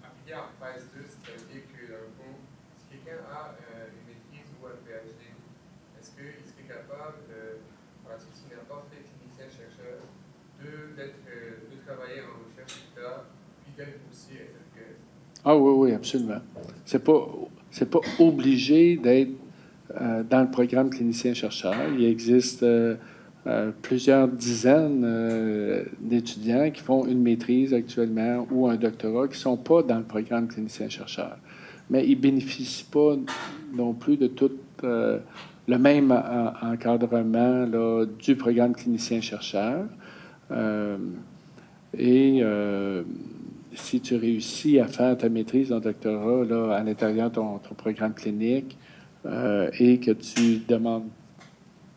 Appliquer en phase 2, c'est-à-dire que, dans le fond, si quelqu'un a une maîtrise ou un PhD, est-ce qu'il serait capable, parce que s'il n'a pas fait clinicien-chercheur, de travailler en recherche d'État, puis d'être aussi FRQS? Ah oui, oui, absolument. C'est pas obligé d'être dans le programme clinicien-chercheur. Il existe plusieurs dizaines d'étudiants qui font une maîtrise actuellement ou un doctorat qui ne sont pas dans le programme clinicien-chercheur. Mais ils ne bénéficient pas non plus de tout le même encadrement là, du programme clinicien-chercheur. Si tu réussis à faire ta maîtrise, ton doctorat là, à l'intérieur de ton programme clinique, et que tu demandes,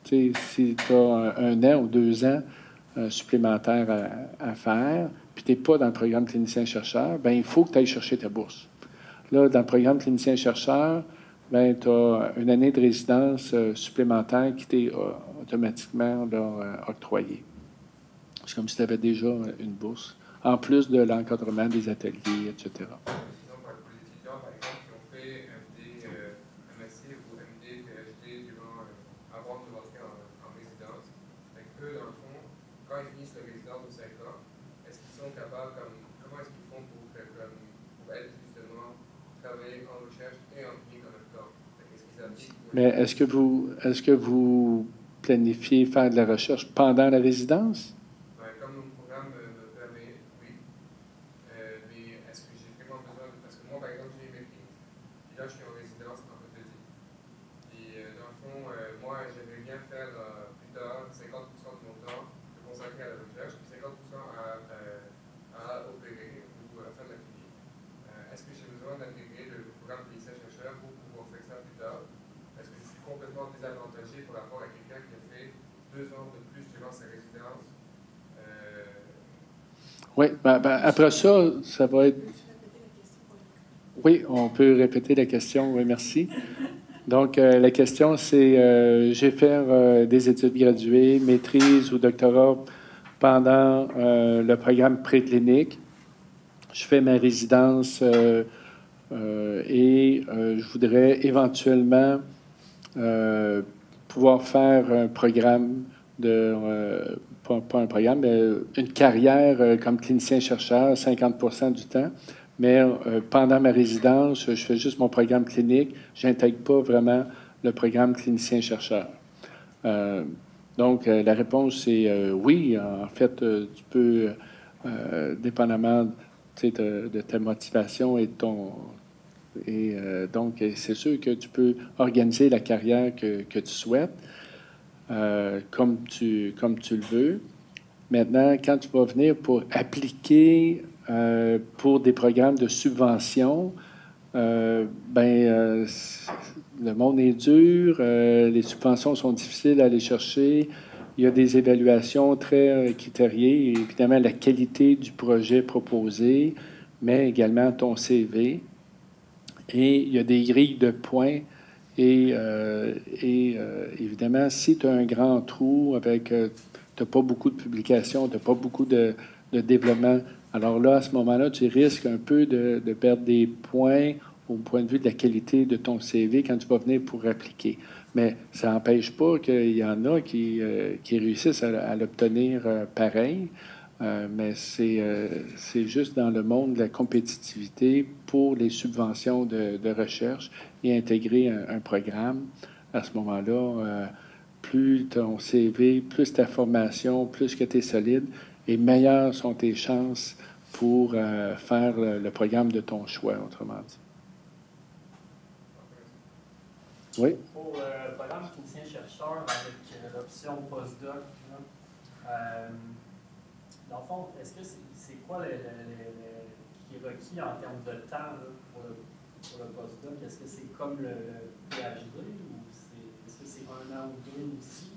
tu sais, si tu as un an ou 2 ans supplémentaires à faire, puis tu n'es pas dans le programme clinicien-chercheur, bien, il faut que tu ailles chercher ta bourse. Là, dans le programme clinicien-chercheur, bien, tu as une année de résidence supplémentaire qui t'est automatiquement là, octroyée. C'est comme si tu avais déjà une bourse, en plus de l'encadrement des ateliers, etc. Mais est-ce que vous planifiez faire de la recherche pendant la résidence? là, je suis en résidence en orthopédie. Et dans le fond, moi, j'aimerais bien faire plus tard 50% de mon temps de consacrer à la recherche, puis 50% à opérer ou à faire de la clinique. Est-ce que j'ai besoin d'intégrer le programme clinicien-chercheur pour pouvoir faire ça plus tard? Est-ce que c'est complètement désavantagé par rapport à quelqu'un qui a fait 2 ans de plus durant sa résidence? Oui, après ça, ça va être... Oui, on peut répéter la question. Oui, merci. Donc, la question, c'est, j'ai fait des études graduées, maîtrise ou doctorat pendant le programme préclinique. Je fais ma résidence et je voudrais éventuellement pouvoir faire un programme pas un programme, mais une carrière comme clinicien-chercheur, 50% du temps. Mais pendant ma résidence, je fais juste mon programme clinique. Je n'intègre pas vraiment le programme clinicien-chercheur. Donc, la réponse, c'est oui. En fait, tu peux, dépendamment de ta motivation et de ton... donc, c'est sûr que tu peux organiser la carrière que tu souhaites. Comme tu le veux. Maintenant, quand tu vas venir pour appliquer pour des programmes de subvention, le monde est dur, les subventions sont difficiles à aller chercher, il y a des évaluations très critériées, et évidemment la qualité du projet proposé, mais également ton CV. Et il y a des grilles de points. Et évidemment, si tu as un grand trou avec, tu n'as pas beaucoup de publications, tu n'as pas beaucoup de développement, alors là, à ce moment-là, tu risques un peu de perdre des points au point de vue de la qualité de ton CV quand tu vas venir pour appliquer. Mais ça n'empêche pas qu'il y en a qui réussissent à l'obtenir pareil. Mais c'est juste dans le monde de la compétitivité pour les subventions de recherche et intégrer un programme. À ce moment-là, plus ton CV, plus ta formation, plus que tu es solide, et meilleures sont tes chances pour faire le programme de ton choix, autrement dit. Oui? Pour le programme clinicien-chercheur avec l'option postdoc, dans le fond, est-ce que c'est quoi qui est requis en termes de temps là, pour le postdoc? Est-ce que c'est comme le PhD ou est-ce que c'est 1 an ou 2 aussi?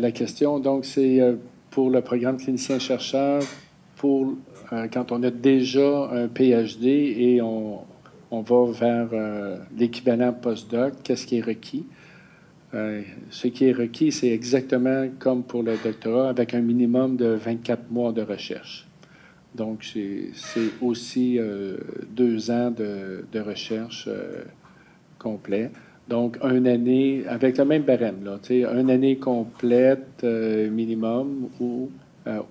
La question, donc, c'est pour le programme clinicien-chercheur, pour quand on a déjà un PhD et on va vers l'équivalent postdoc, qu'est-ce qui est requis? Ce qui est requis, c'est exactement comme pour le doctorat, avec un minimum de 24 mois de recherche. Donc, c'est aussi 2 ans de recherche complet. Donc, 1 année, avec le même barème, là, 1 année complète minimum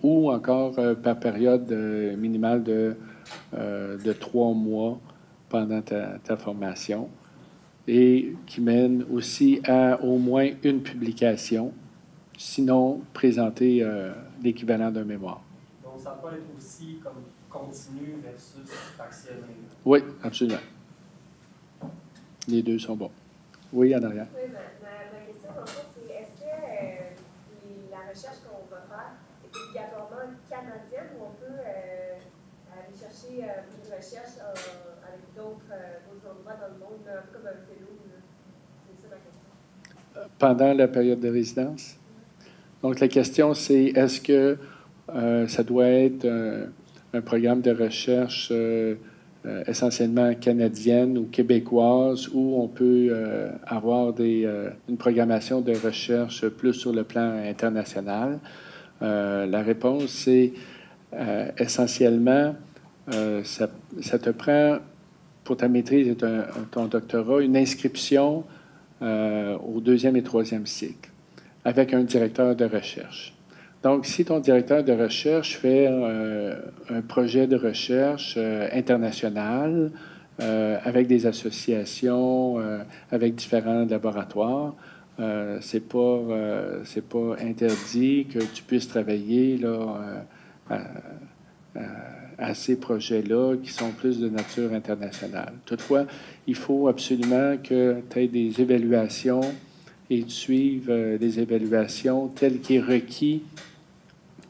ou encore par période minimale de 3 mois pendant ta formation, et qui mène aussi à au moins une publication, sinon présenter l'équivalent d'un mémoire. Donc, ça peut être aussi comme continu versus fractionné. Oui, absolument. Les deux sont bons. Oui, en arrière. Oui, ma question, en fait, c'est est-ce que la recherche qu'on va faire est obligatoirement canadienne ou on peut aller chercher une recherche avec d'autres endroits dans le monde, un peu comme un fellow? C'est ça ma question. Pendant la période de résidence? Donc, la question, c'est est-ce que ça doit être un programme de recherche essentiellement canadienne ou québécoise, où on peut avoir une programmation de recherche plus sur le plan international? La réponse, c'est essentiellement, ça te prend, pour ta maîtrise et ton doctorat, une inscription au 2e et 3e cycle, avec un directeur de recherche. Donc, si ton directeur de recherche fait un projet de recherche international avec des associations, avec différents laboratoires, c'est pas interdit que tu puisses travailler là, à ces projets-là qui sont plus de nature internationale. Toutefois, il faut absolument que tu aies des évaluations et tu suives des évaluations telles qu'est requis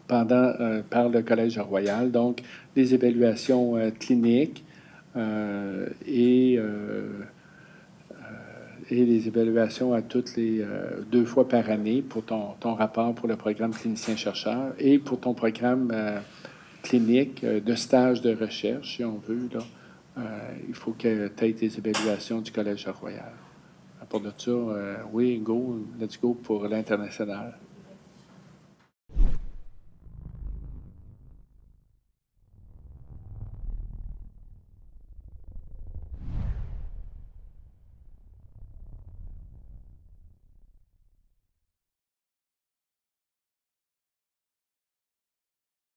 par le Collège Royal, donc des évaluations cliniques et les évaluations à toutes les 2 fois par année pour ton rapport pour le programme clinicien-chercheur et pour ton programme clinique de stage de recherche, si on veut. Là, il faut que tu aies des évaluations du Collège Royal. À part de ça, oui, let's go pour l'international.